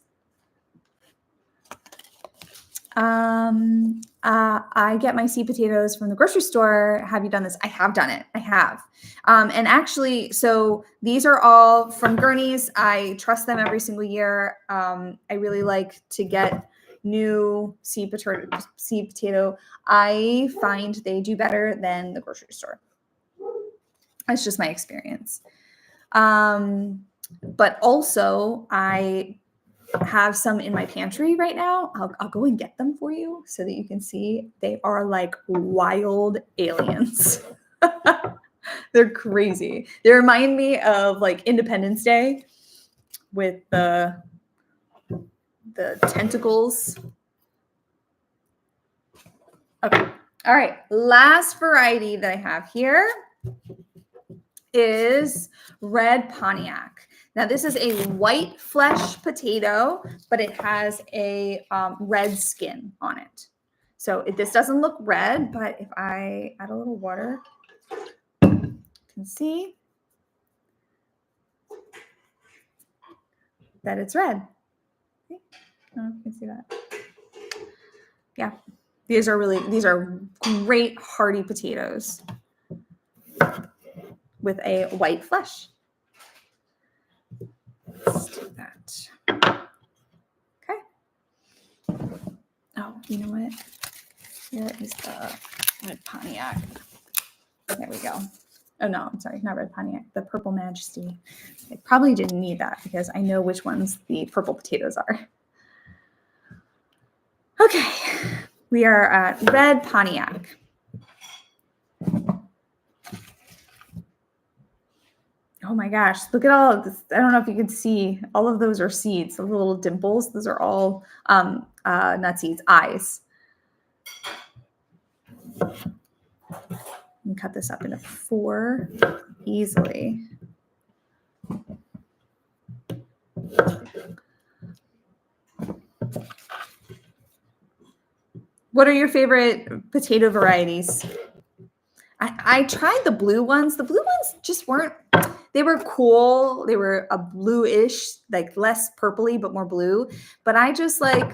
I get my seed potatoes from the grocery store. Have you done this? I have done it. I have. And actually, so these are all from Gurney's. I trust them every single year. I really like to get new seed potato. I find they do better than the grocery store. That's just my experience. But also I have some in my pantry right now. I'll go and get them for you so that you can see. They are like wild aliens. They're crazy. They remind me of like Independence Day with the tentacles. Okay. All right. Last variety that I have here is red Pontiac. Now this is a white flesh potato, but it has a red skin on it. So this doesn't look red, but if I add a little water, you can see that it's red. I don't know if you can see that. Yeah, these are great hearty potatoes with a white flesh. Let's do that. Okay. Oh, you know what? Here is the red Pontiac. There we go. Oh no, I'm sorry, not red Pontiac, the purple Majesty. I probably didn't need that because I know which ones the purple potatoes are. Okay, we are at red Pontiac. Oh my gosh, look at all of this. I don't know if you can see, all of those are seeds, the little dimples. Those are all not seeds, eyes. And cut this up into 4 easily. What are your favorite potato varieties? I tried the blue ones. The blue ones just weren't, they were cool. They were a bluish, like less purpley, but more blue. But I just like,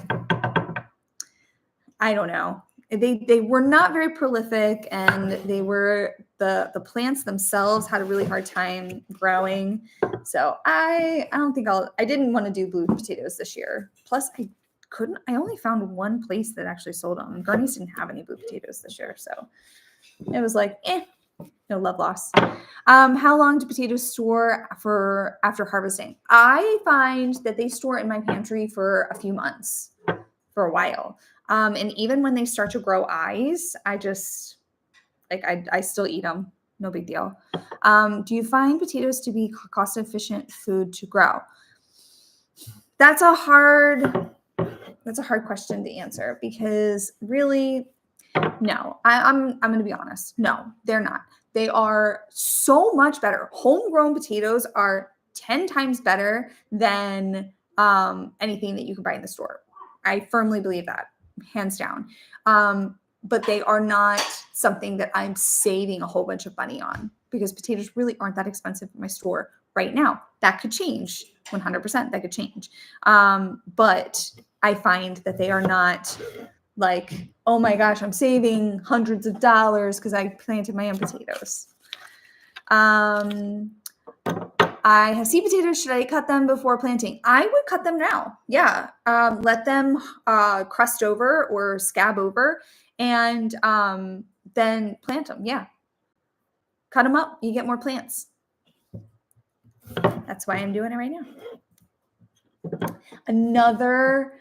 I don't know. They were not very prolific, and they were the plants themselves had a really hard time growing. So I don't think I didn't want to do blue potatoes this year. Plus I only found one place that actually sold them. Gurney's didn't have any blue potatoes this year. So it was like, no love lost. How long do potatoes store for after harvesting? I find that they store in my pantry for a few months, for a while. And even when they start to grow eyes, I just, like, I still eat them. No big deal. Do you find potatoes to be cost-efficient food to grow? That's a hard question to answer, because really, no, I'm going to be honest. No, they're not. They are so much better. Homegrown potatoes are 10 times better than anything that you can buy in the store. I firmly believe that, hands down. But they are not something that I'm saving a whole bunch of money on, because potatoes really aren't that expensive in my store right now. That could change. 100%. That could change. But I find that they are not like, oh my gosh, I'm saving hundreds of dollars because I planted my own potatoes. I have seed potatoes. Should I cut them before planting? I would cut them now. Yeah. Let them crust over or scab over, and then plant them. Yeah. Cut them up. You get more plants. That's why I'm doing it right now. Another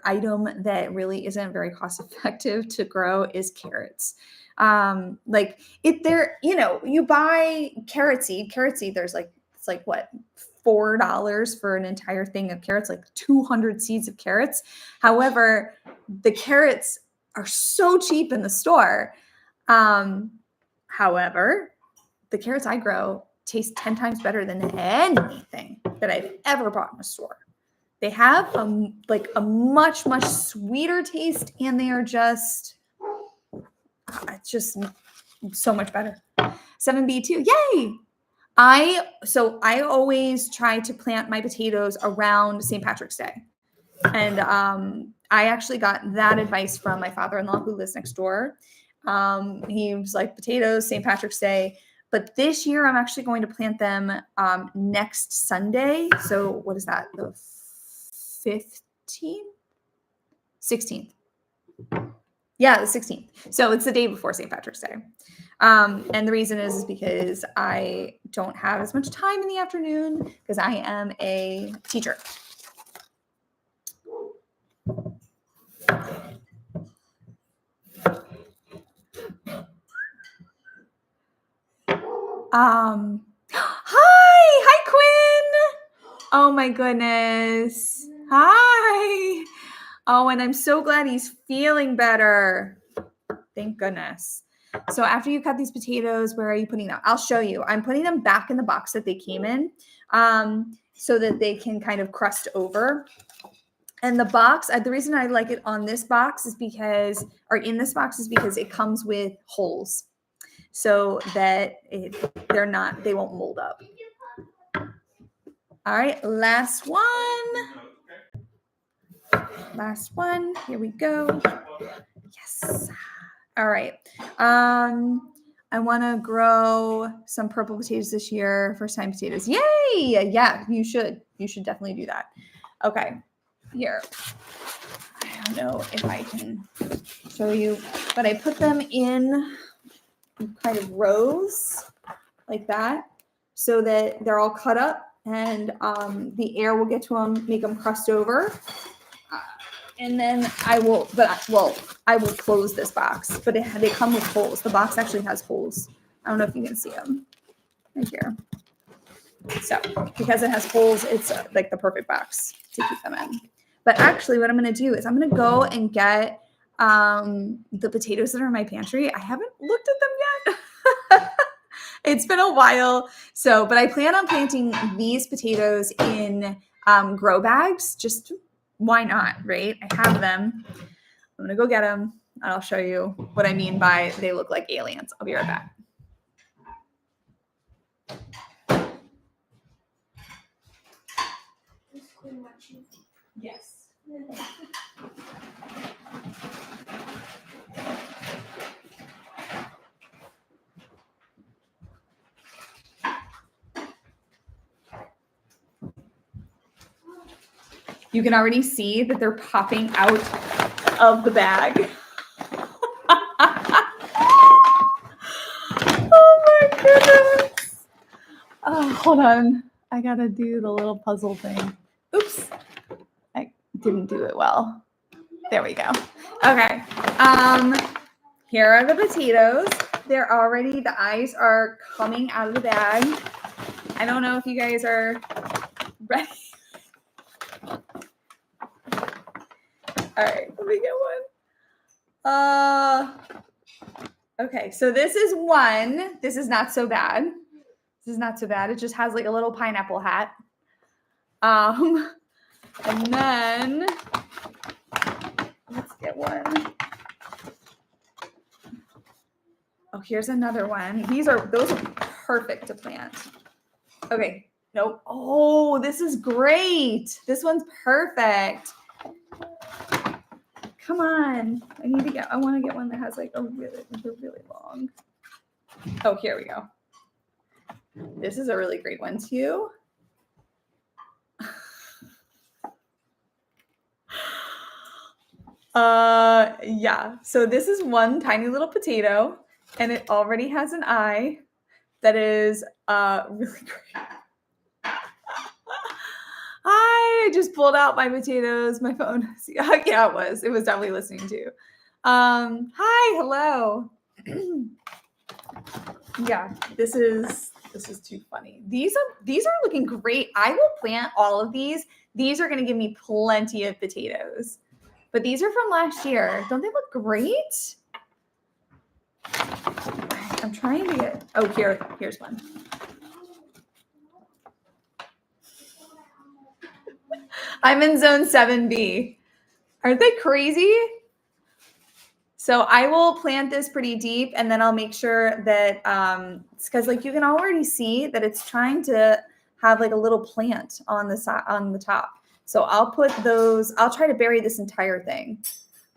item that really isn't very cost effective to grow is carrots. Like if they're, you buy carrot seed, there's like, it's like what, $4 for an entire thing of carrots, like 200 seeds of carrots. However, the carrots are so cheap in the store. However, the carrots I grow taste 10 times better than anything that I've ever bought in a store. They have a much, much sweeter taste, and they are just, it's just so much better. 7B2, yay! I always try to plant my potatoes around St. Patrick's Day. And I actually got that advice from my father-in-law who lives next door. He was like, potatoes, St. Patrick's Day. But this year I'm actually going to plant them next Sunday. So what is that? The 15th? 16th. Yeah, the 16th. So it's the day before St. Patrick's Day. And the reason is because I don't have as much time in the afternoon because I am a teacher. Hi, Quinn. Oh my goodness. Hi. Oh, and I'm so glad he's feeling better. Thank goodness. So after you cut these potatoes, where are you putting them? I'll show you. I'm putting them back in the box that they came in, so that they can kind of crust over. And the box, the reason I like it on this box is because, or in this box is because it comes with holes, so that they won't mold up. All right, last one. Last one. Here we go. Yes. All right. I want to grow some purple potatoes this year. First time potatoes. Yay! Yeah, you should. You should definitely do that. Okay. Here. I don't know if I can show you, but I put them in kind of rows like that so that they're all cut up and the air will get to them, make them crust over. And then I will close this box, but they come with holes. The box actually has holes. I don't know if you can see them right here. So because it has holes, it's like the perfect box to keep them in. But actually what I'm going to do is I'm going to go and get the potatoes that are in my pantry. I haven't looked at them yet. It's been a while. But I plan on planting these potatoes in grow bags. Just why not, right? I have them. I'm going to go get them and I'll show you what I mean by they look like aliens. I'll be right back. Yes. You can already see that they're popping out of the bag. Oh my goodness. Oh, hold on. I gotta do the little puzzle thing. Oops. I didn't do it well. There we go. Okay. Here are the potatoes. They're already, the eyes are coming out of the bag. I don't know if you guys are ready. All right, let me get one. Okay, so this is one. This is not so bad. This is not so bad. It just has like a little pineapple hat. And then let's get one. Oh, here's another one. Those are perfect to plant. Okay, nope. Oh, this is great. This one's perfect. Come on. I want to get one that has like a really long. Oh, here we go. This is a really great one too. Yeah. So this is one tiny little potato and it already has an eye that is really great. Hi, I just pulled out my potatoes, my phone. Yeah, it was definitely listening to. Hi, hello. Yeah, this is too funny. These are looking great. I will plant all of these. These are going to give me plenty of potatoes. But these are from last year. Don't they look great? I'm trying to get, oh, here's one. I'm in zone 7B. Aren't they crazy? So I will plant this pretty deep, and then I'll make sure that it's because like you can already see that it's trying to have like a little plant on the side on the top. So I'll put those. I'll try to bury this entire thing.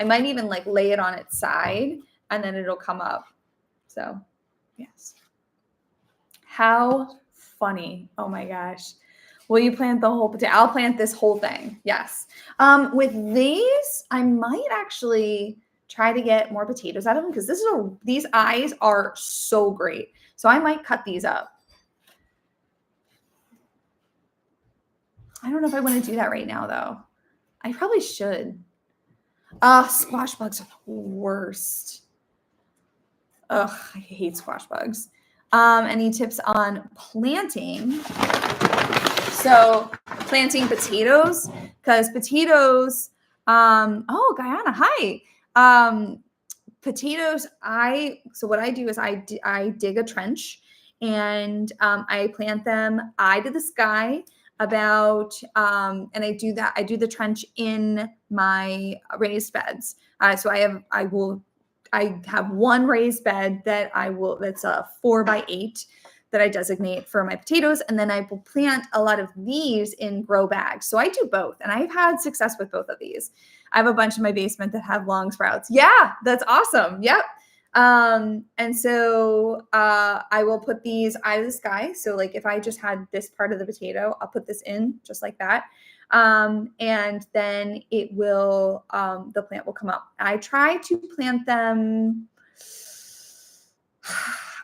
I might even like lay it on its side, and then it'll come up. So yes. How funny! Oh my gosh. Will you plant the whole potato? I'll plant this whole thing. Yes. With these, I might actually try to get more potatoes out of them because these eyes are so great. So I might cut these up. I don't know if I want to do that right now though. I probably should. Squash bugs are the worst. Ugh, I hate squash bugs. Any tips on planting? So planting potatoes, because potatoes, oh, Guyana, hi. Potatoes, so what I do is I dig a trench and I plant them eye to the sky about, and I do the trench in my raised beds. So I have one raised bed that's a 4x8 that I designate for my potatoes. And then I will plant a lot of these in grow bags. So I do both. And I've had success with both of these. I have a bunch in my basement that have long sprouts. Yeah, that's awesome. Yep. And so I will put these eye to the sky. So like if I just had this part of the potato, I'll put this in just like that. And then it will, the plant will come up. I try to plant them.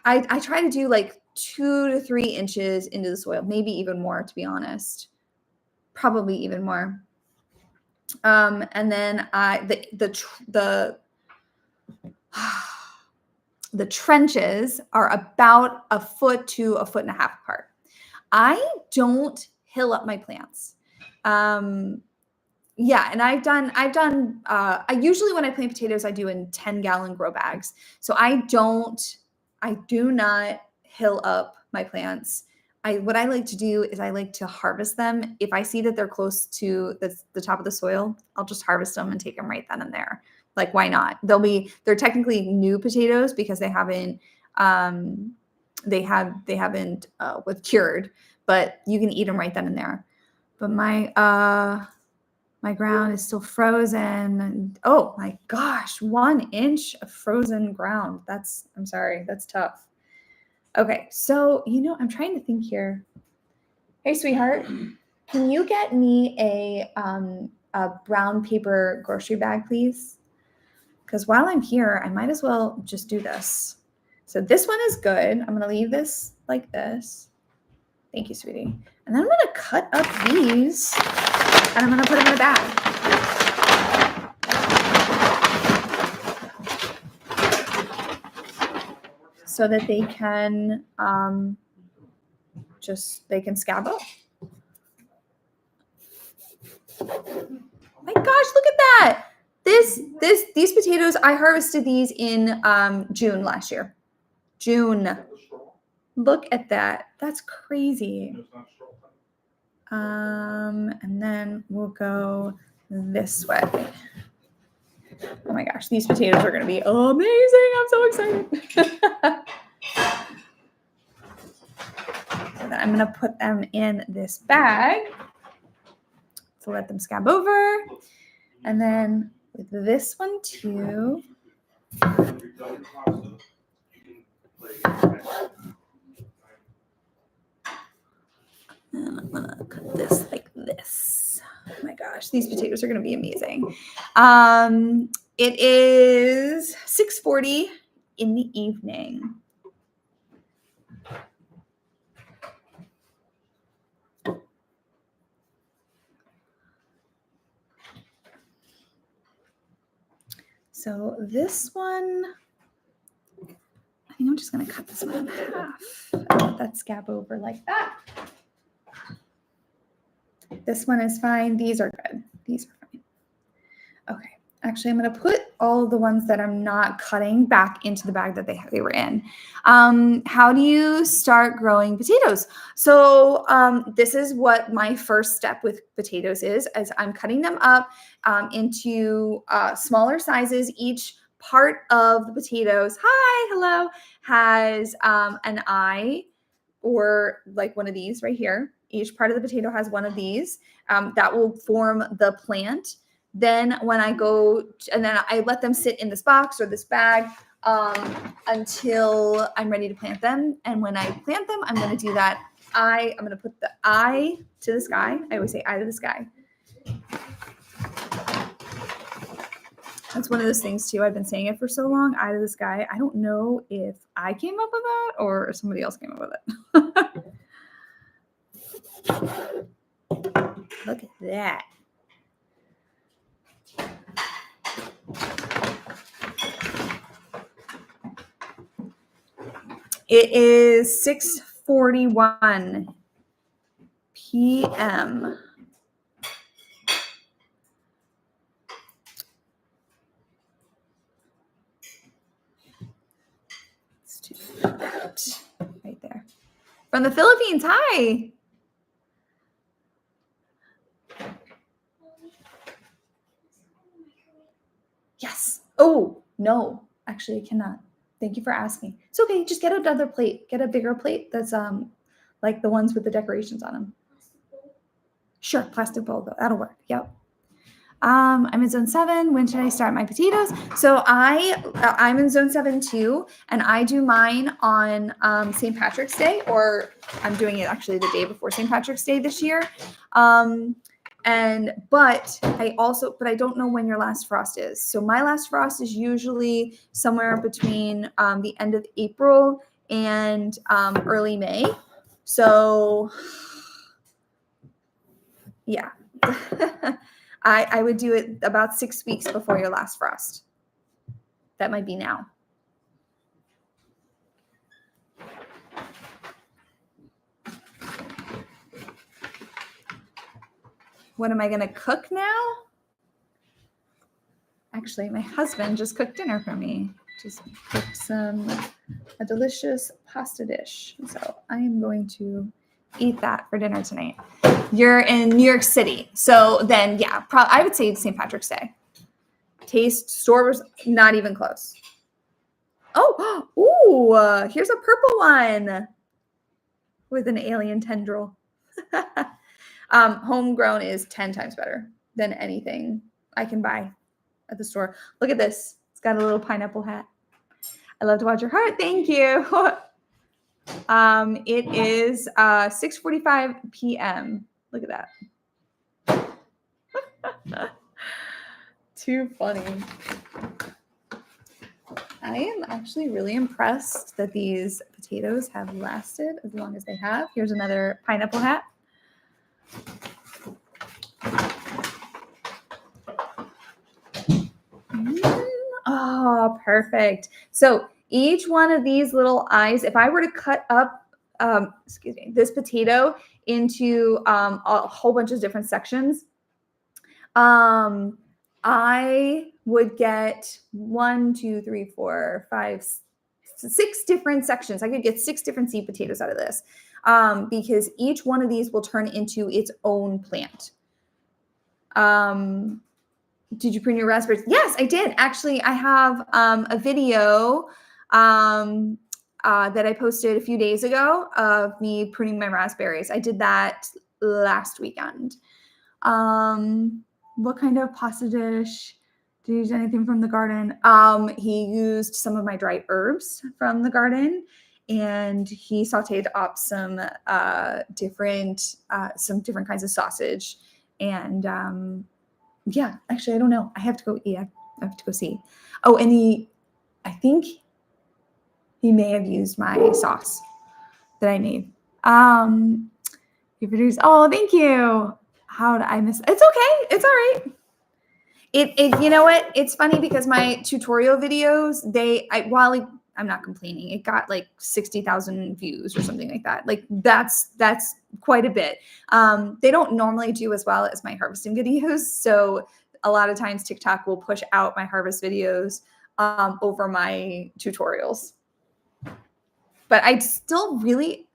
I try to do like 2 to 3 inches into the soil, maybe even more, to be honest, probably even more. And then the trenches are about 1 foot to 1.5 feet apart. I don't hill up my plants. Yeah, and I've done. I usually when I plant potatoes, I do in 10-gallon grow bags. So I do not hill up my plants. What I like to do is I like to harvest them. If I see that they're close to the top of the soil, I'll just harvest them and take them right then and there. Like, why not? They're technically new potatoes because they haven't cured, but you can eat them right then and there. But my ground is still frozen. Oh my gosh, 1 inch of frozen ground. I'm sorry, that's tough. Okay, so I'm trying to think here. Hey, sweetheart, can you get me a brown paper grocery bag, please? Because while I'm here, I might as well just do this. So this one is good. I'm going to leave this like this. Thank you, sweetie. And then I'm going to cut up these, and I'm going to put them in a bag. So that they can scab up. Oh my gosh, look at that. These potatoes, I harvested these in June last year. June. Look at that. That's crazy. And then we'll go this way. Oh my gosh, these potatoes are going to be amazing. I'm so excited. So then I'm going to put them in this bag to let them scab over. And then with this one too. And I'm going to cut this like this. Oh my gosh, these potatoes are going to be amazing. It is 6:40 in the evening. So this one, I think I'm just going to cut this one in half. I'll let that scab over like that. This one is fine. These are good. These are fine. Okay. Actually, I'm going to put all of the ones that I'm not cutting back into the bag that they were in. How do you start growing potatoes? So this is what my first step with potatoes is I'm cutting them up into smaller sizes. Each part of the potatoes, hello, has an eye, or like one of these right here. Each part of the potato has one of these that will form the plant. Then when I go, and then I let them sit in this box or this bag until I'm ready to plant them. And when I plant them, I'm going to do that. I'm going to put the eye to the sky. I always say eye to the sky. That's one of those things too. I've been saying it for so long, eye to the sky. I don't know if I came up with that or if somebody else came up with it. Look at that. It is 6:41 p.m. Let's do that right there. From the Philippines, hi. Yes. Oh, no, actually I cannot. Thank you for asking. It's okay. Just get another plate. Get a bigger plate that's like the ones with the decorations on them. Sure, plastic bowl though. That'll work. Yep. I'm in zone 7. When should I start my potatoes? So I'm in zone 7 too, and I do mine on St. Patrick's Day, or I'm doing it actually the day before St. Patrick's Day this year. But I don't know when your last frost is. So my last frost is usually somewhere between the end of April and early May. So yeah. I would do it about 6 weeks before your last frost. That might be now. What am I going to cook now? Actually, my husband just cooked dinner for me. Just cooked a delicious pasta dish. So I am going to eat that for dinner tonight. You're in New York City. So then, yeah, I would say St. Patrick's Day. Taste, stores, not even close. Oh, ooh, here's a purple one with an alien tendril. Homegrown is 10 times better than anything I can buy at the store. Look at this. It's got a little pineapple hat. I love to watch your heart. Thank you. It is 6:45 p.m. Look at that. Too funny. I am actually really impressed that these potatoes have lasted as long as they have. Here's another pineapple hat. Oh, perfect. So each one of these little eyes, if I were to cut up, this potato into a whole bunch of different sections, I would get 1, 2, 3, 4, 5, 6 different sections. I could get 6 different seed potatoes out of this because each one of these will turn into its own plant. Did you prune your raspberries? Yes, I did. Actually, I have a video that I posted a few days ago of me pruning my raspberries. I did that last weekend. What kind of pasta dish? Did you use anything from the garden? He used some of my dried herbs from the garden, and he sauteed up some different kinds of sausage. And yeah, actually, I don't know. I have to go. Yeah, I have to go see. Oh, and I think he may have used my sauce that I made. You produced. Oh, thank you. How did I miss? It's okay. It's all right. You know what? It's funny because my tutorial videos, I'm not complaining. It got like 60,000 views or something like that. Like that's quite a bit. They don't normally do as well as my harvesting videos. So a lot of times TikTok will push out my harvest videos over my tutorials. But I still really,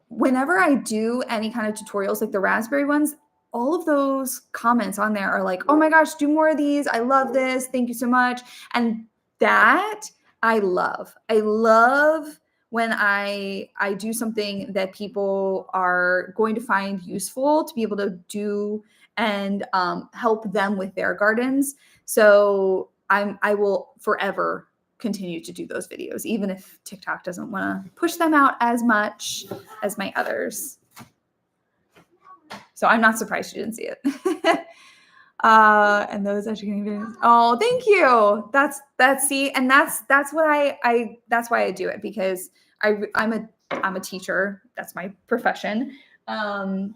whenever I do any kind of tutorials like the raspberry ones, all of those comments on there are like, oh my gosh, do more of these. I love this. Thank you so much. And that I love. I love when I do something that people are going to find useful to be able to do and help them with their gardens. So I will forever continue to do those videos, even if TikTok doesn't want to push them out as much as my others. So I'm not surprised you didn't see it. And those educating videos. Oh, thank you. That's what that's why I do it, because I'm a teacher. That's my profession. And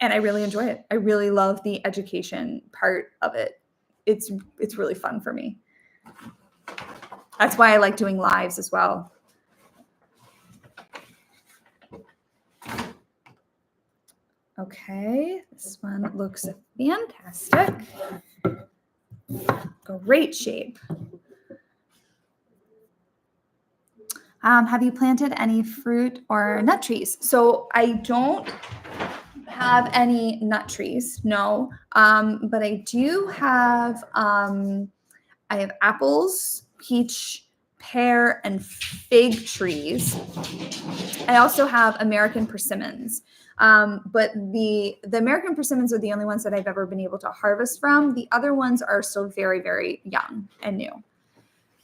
I really enjoy it. I really love the education part of it. It's really fun for me. That's why I like doing lives as well. Okay, this one looks fantastic. Great shape. Have you planted any fruit or nut trees? So I don't have any nut trees, no. But I do have, I have apples, peach, pear, and fig trees. I also have American persimmons. But the American persimmons are the only ones that I've ever been able to harvest from. The other ones are still very, very young and new.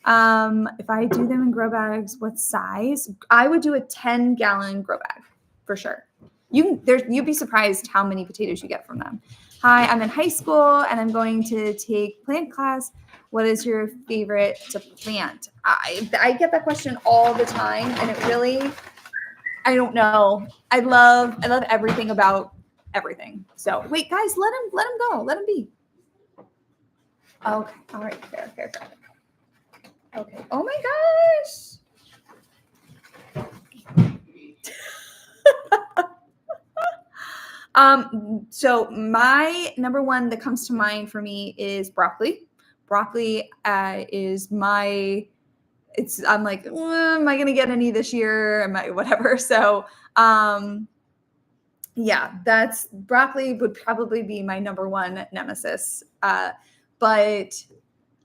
If I do them in grow bags, what size? I would do a 10-gallon grow bag for sure. You'd be surprised how many potatoes you get from them. Hi, I'm in high school and I'm going to take plant class. What is your favorite to plant? I get that question all the time, and it really, I don't know. I love everything about everything. So wait, guys, let him go. Let him be. Okay. All right. Fair. Okay. Oh my gosh. So my number one that comes to mind for me is broccoli. Broccoli is my. I'm like, am I gonna get any this year? Am I whatever? So yeah, that's broccoli would probably be my number one nemesis. But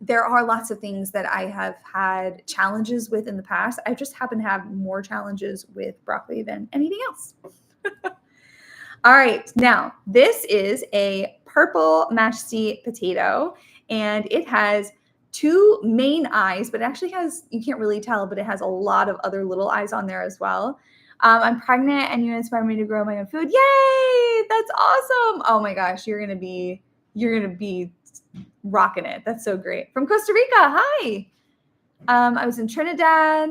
there are lots of things that I have had challenges with in the past. I just happen to have more challenges with broccoli than anything else. All right, now this is a purple majesty potato, and it has two main eyes, but it actually has, you can't really tell, but it has a lot of other little eyes on there as well. I'm pregnant and you inspire me to grow my own food. Yay! That's awesome. Oh my gosh, you're gonna be rocking it. That's so great. From Costa Rica, hi. I was in Trinidad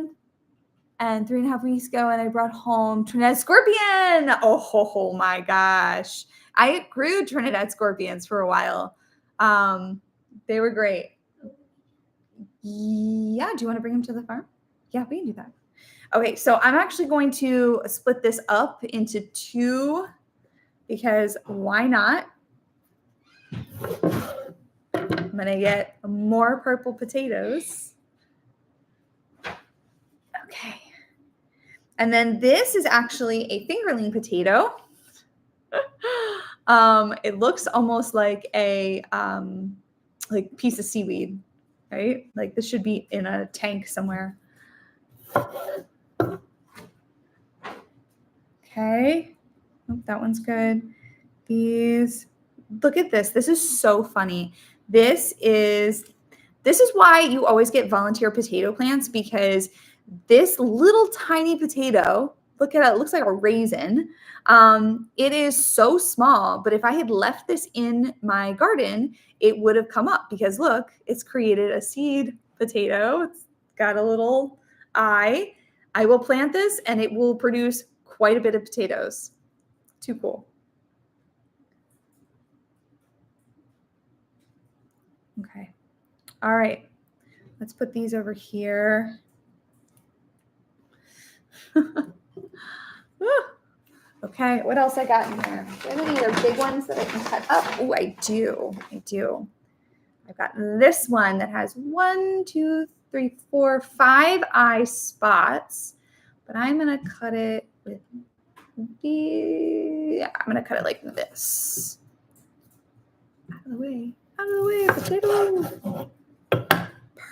and 3.5 weeks ago, and I brought home Trinidad scorpion. Oh my gosh. I grew Trinidad scorpions for a while. They were great. Yeah, do you want to bring them to the farm? Yeah, we can do that. Okay, so I'm actually going to split this up into two because why not? I'm going to get more purple potatoes. Okay. And then this is actually a fingerling potato. It looks almost like a piece of seaweed, right? Like this should be in a tank somewhere. Okay. Oh, that one's good. These, look at this. This is so funny. This is why you always get volunteer potato plants, because this little tiny potato, look at it, it looks like a raisin. It is so small, but if I had left this in my garden, it would have come up because look, it's created a seed potato. It's got a little eye. I will plant this and it will produce quite a bit of potatoes. Too cool. Okay. All right. Let's put these over here. Okay, what else I got in here? Do I have any other big ones that I can cut up? Oh, I do. I've got this one that has 1, 2, 3, 4, 5 eye spots, but I'm gonna cut it with I'm gonna cut it like this. Out of the way, potato.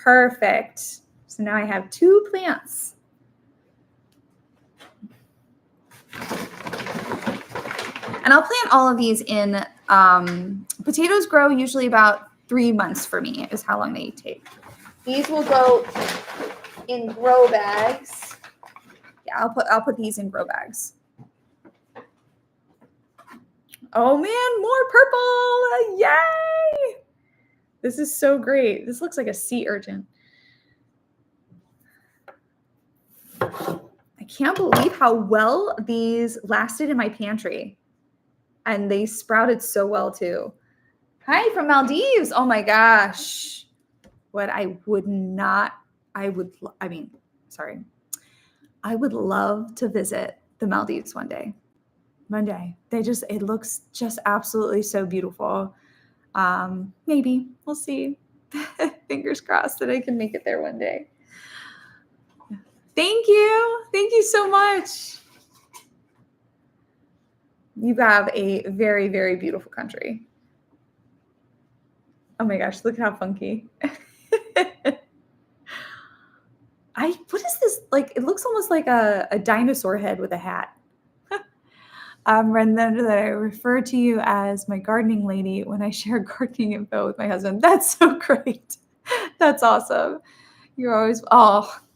Perfect. So now I have 2 plants. And I'll plant all of these in, potatoes grow usually about 3 months for me is how long they take. These will go in grow bags. Yeah, I'll put these in grow bags. Oh man, more purple! Yay! This is so great. This looks like a sea urchin. I can't believe how well these lasted in my pantry. And they sprouted so well too. Hi from Maldives. Oh my gosh. What I would love to visit the Maldives one day. It looks just absolutely so beautiful. Maybe we'll see. Fingers crossed that I can make it there one day. Thank you so much. You have a very, very beautiful country. Oh my gosh, look how funky. What is this? Like, it looks almost like a dinosaur head with a hat. Remember that I refer to you as my gardening lady when I share gardening info with my husband. That's so great. That's awesome. You're always,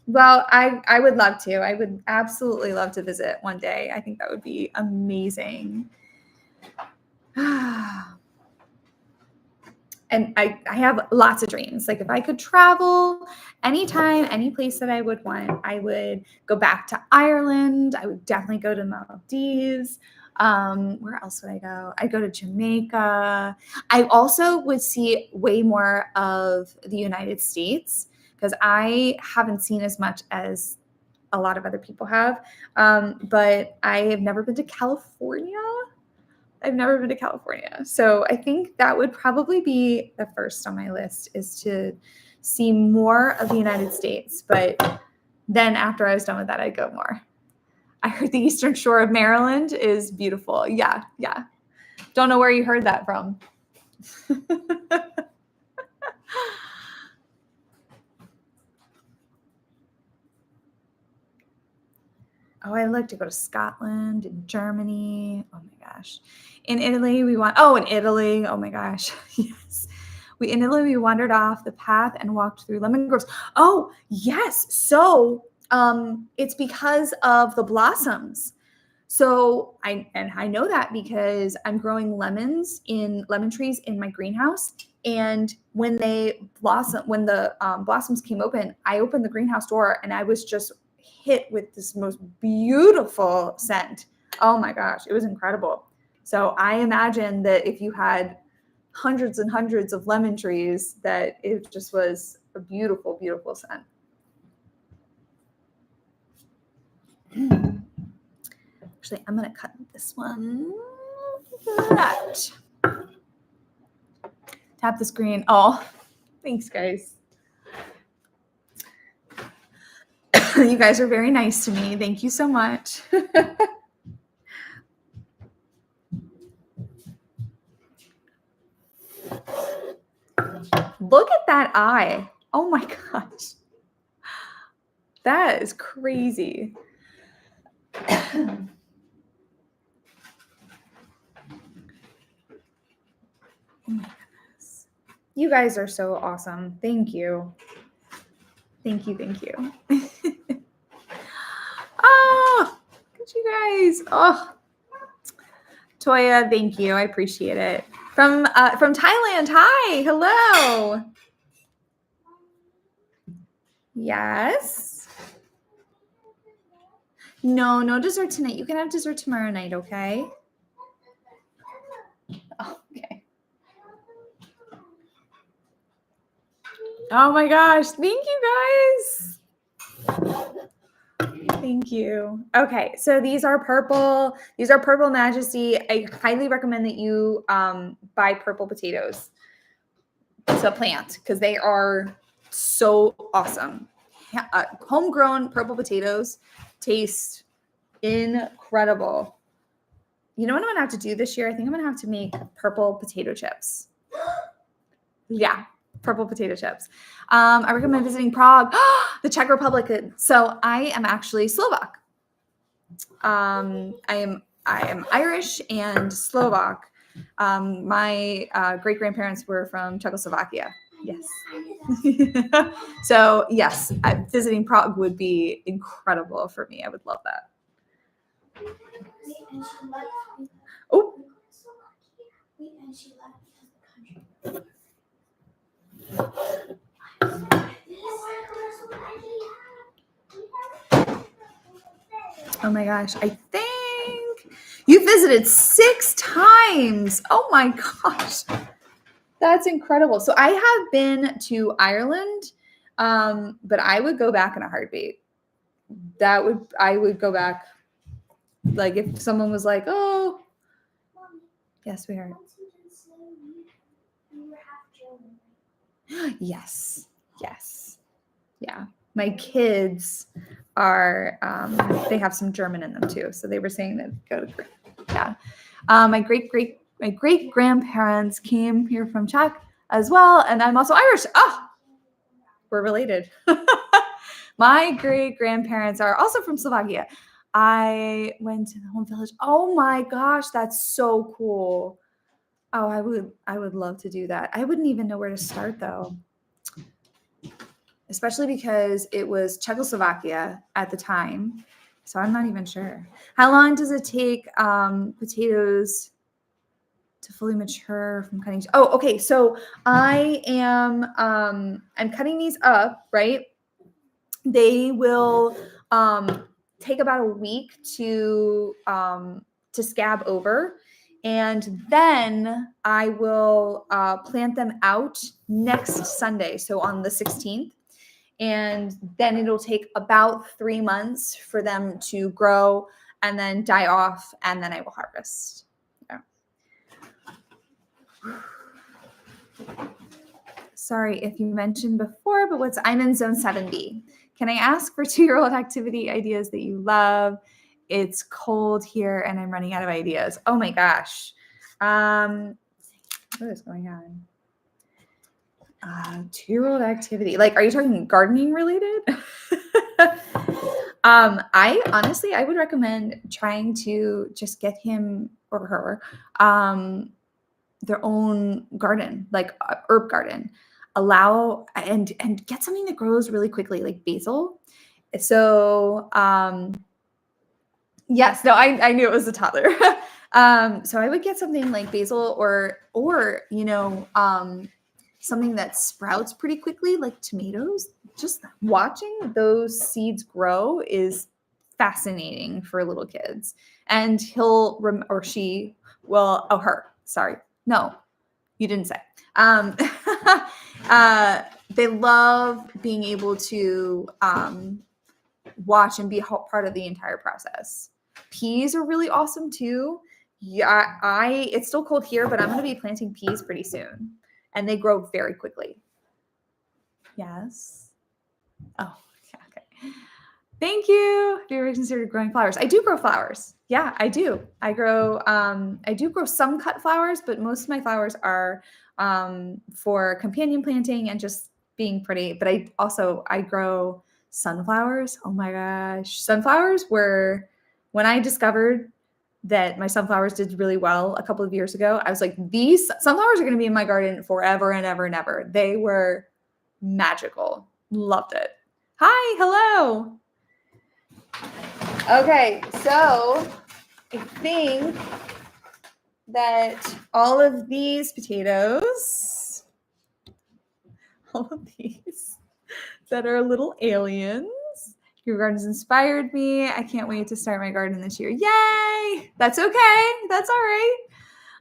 well, I would love to. I would absolutely love to visit one day. I think that would be amazing. And I have lots of dreams. Like if I could travel anytime, any place that I would want, I would go back to Ireland. I would definitely go to Maldives. Where else would I go? I'd go to Jamaica. I also would see way more of the United States because I haven't seen as much as a lot of other people have. But I have never been to California. So I think that would probably be the first on my list is to see more of the United States. But then after I was done with that, I'd go more. I heard the Eastern Shore of Maryland is beautiful. Yeah. Don't know where you heard that from. Oh, I'd like to go to Scotland and Germany. Oh my gosh. In Italy, oh my gosh. Yes. In Italy, we wandered off the path and walked through lemon groves. Oh, yes. So it's because of the blossoms. So I know that because I'm growing lemon trees in my greenhouse. And when the blossoms came open, I opened the greenhouse door and I was just hit with this most beautiful scent. Oh my gosh, it was incredible. So I imagine that if you had hundreds and hundreds of lemon trees, that it just was a beautiful, beautiful scent. Actually, I'm going to cut this one. That. Tap the screen. Oh, thanks, guys. You guys are very nice to me. Thank you so much. Look at that eye. Oh my gosh. That is crazy. Oh my goodness. You guys are so awesome. Thank you. Thank you. Oh, look at you guys. Oh, Toya, thank you. I appreciate it. From Thailand. Hi. Hello. Yes. No dessert tonight. You can have dessert tomorrow night, okay? Okay. Oh my gosh. Thank you guys. Thank you. Okay, so these are purple. These are Purple Majesty. I highly recommend that you buy purple potatoes to plant because they are so awesome. Homegrown purple potatoes taste incredible. You know what I'm gonna have to do this year? I think I'm gonna have to make purple potato chips. Yeah, purple potato chips. I recommend visiting Prague, the Czech Republic. So I am actually Slovak. I am Irish and Slovak. My great grandparents were from Czechoslovakia. Yes. So yes, visiting Prague would be incredible for me. I would love that. Oh. Oh my gosh, I think you visited 6 times. Oh my gosh. That's incredible. So I have been to Ireland, but I would go back in a heartbeat. I would go back. Like if someone was like, oh, yes, we are. Yes. Yes. Yeah. My kids are, they have some German in them too. So they were saying that go to, yeah. My great grandparents came here from Czech as well. And I'm also Irish. Oh, we're related. My great grandparents are also from Slovakia. I went to the home village. Oh my gosh, that's so cool. Oh, I would love to do that. I wouldn't even know where to start though. Especially because it was Czechoslovakia at the time. So I'm not even sure. How long does it take potatoes to fully mature from cutting? Oh, okay. So I am I'm cutting these up, right? They will take about a week to scab over. And then I will plant them out next Sunday. So on the 16th. And then it'll take about 3 months for them to grow and then die off, and then I will harvest. Yeah. Sorry if you mentioned before, but I'm in zone 7B. Can I ask for 2-year-old activity ideas that you love? It's cold here and I'm running out of ideas. Oh my gosh. What is going on? 2-year-old activity. Like, are you talking gardening related? I would recommend trying to just get him or her their own garden, like herb garden. Allow and get something that grows really quickly, like basil. So yes, no, I knew it was a toddler. So I would get something like basil or something that sprouts pretty quickly, like tomatoes. Just watching those seeds grow is fascinating for little kids. And he'll or she will. Oh, her. Sorry, no, you didn't say. They love being able to watch and be part of the entire process. Peas are really awesome too. Yeah, it's still cold here, but I'm going to be planting peas pretty soon. And they grow very quickly. Yes. Oh, okay. Thank you. Have you ever considered growing flowers? I do grow flowers. Yeah, I do. I do grow some cut flowers, but most of my flowers are for companion planting and just being pretty. But I grow sunflowers. Oh my gosh. Sunflowers were, when I discovered that my sunflowers did really well a couple of years ago, I was like, these sunflowers are going to be in my garden forever and ever and ever. They were magical. Loved it. Hi, hello. Okay, so I think that all of these potatoes, all of these that are little aliens, your garden's inspired me. I can't wait to start my garden this year. Yay! That's okay. That's all right.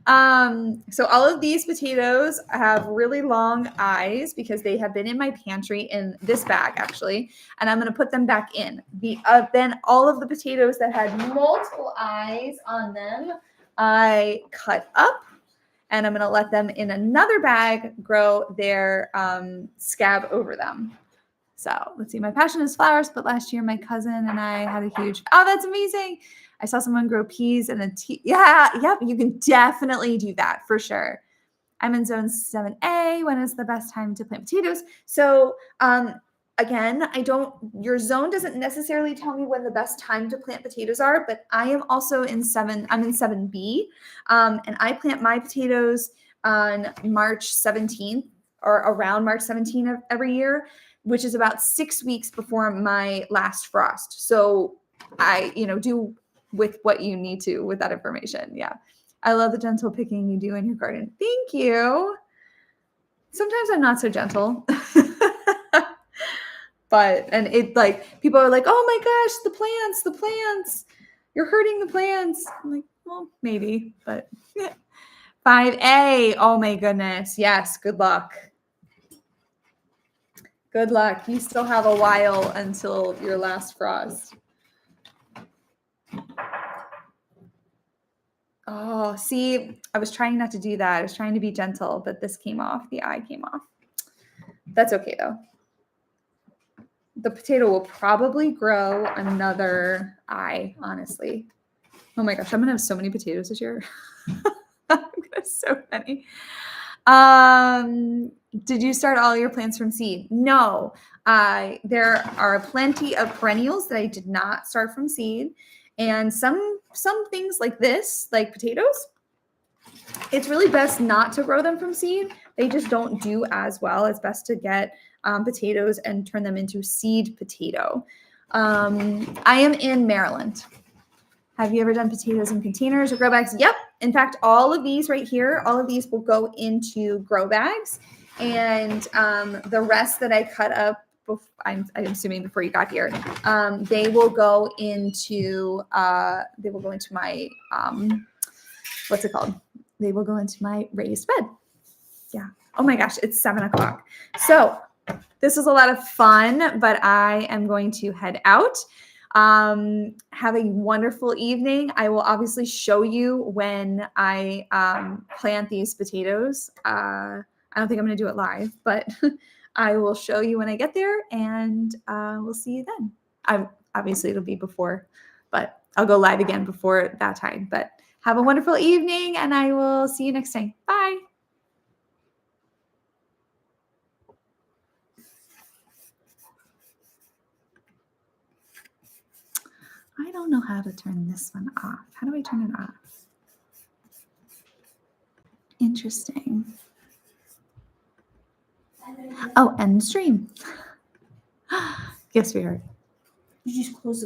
So all of these potatoes have really long eyes because they have been in my pantry in this bag actually, and I'm going to put them back in. Then all of the potatoes that had multiple eyes on them, I cut up, and I'm going to let them in another bag grow their scab over them. So let's see. My passion is flowers, but last year my cousin and I had a huge. Oh, that's amazing! I saw someone grow peas and yeah, yep. You can definitely do that for sure. I'm in zone 7A. When is the best time to plant potatoes? So again, your zone doesn't necessarily tell me when the best time to plant potatoes are, but I am also I'm in 7B. And I plant my potatoes on March 17th or around March 17th of every year, which is about 6 weeks before my last frost. So I, do with what you need to with that information. Yeah. I love the gentle picking you do in your garden. Thank you. Sometimes I'm not so gentle. And it like, people are like, oh my gosh, the plants, you're hurting the plants. I'm like, well, maybe, but 5A. Oh my goodness. Yes. Good luck. Good luck. You still have a while until your last frost. Oh, see, I was trying not to do that. I was trying to be gentle, but this came off. The eye came off. That's okay, though. The potato will probably grow another eye, honestly. Oh my gosh, I'm going to have so many potatoes this year. I'm going to have so many. Did you start all your plants from seed? No. There are plenty of perennials that I did not start from seed. And some things like this, like potatoes, it's really best not to grow them from seed. They just don't do as well. It's best to get potatoes and turn them into seed potato. I am in Maryland. Have you ever done potatoes in containers or grow bags? Yep. In fact, all of these right here, all of these will go into grow bags. And the rest that I cut up, I'm assuming before you got here, they will go into my, what's it called? They will go into my raised bed. Yeah. Oh my gosh, it's 7 o'clock. So this was a lot of fun, but I am going to head out. Have a wonderful evening. I will obviously show you when I plant these potatoes. I don't think I'm going to do it live, but I will show you when I get there, and we'll see you then. Obviously, it'll be before, but I'll go live again before that time. But have a wonderful evening, and I will see you next time. Bye. I don't know how to turn this one off. How do I turn it off? Interesting. Oh, end stream. Yes, we are. You just close the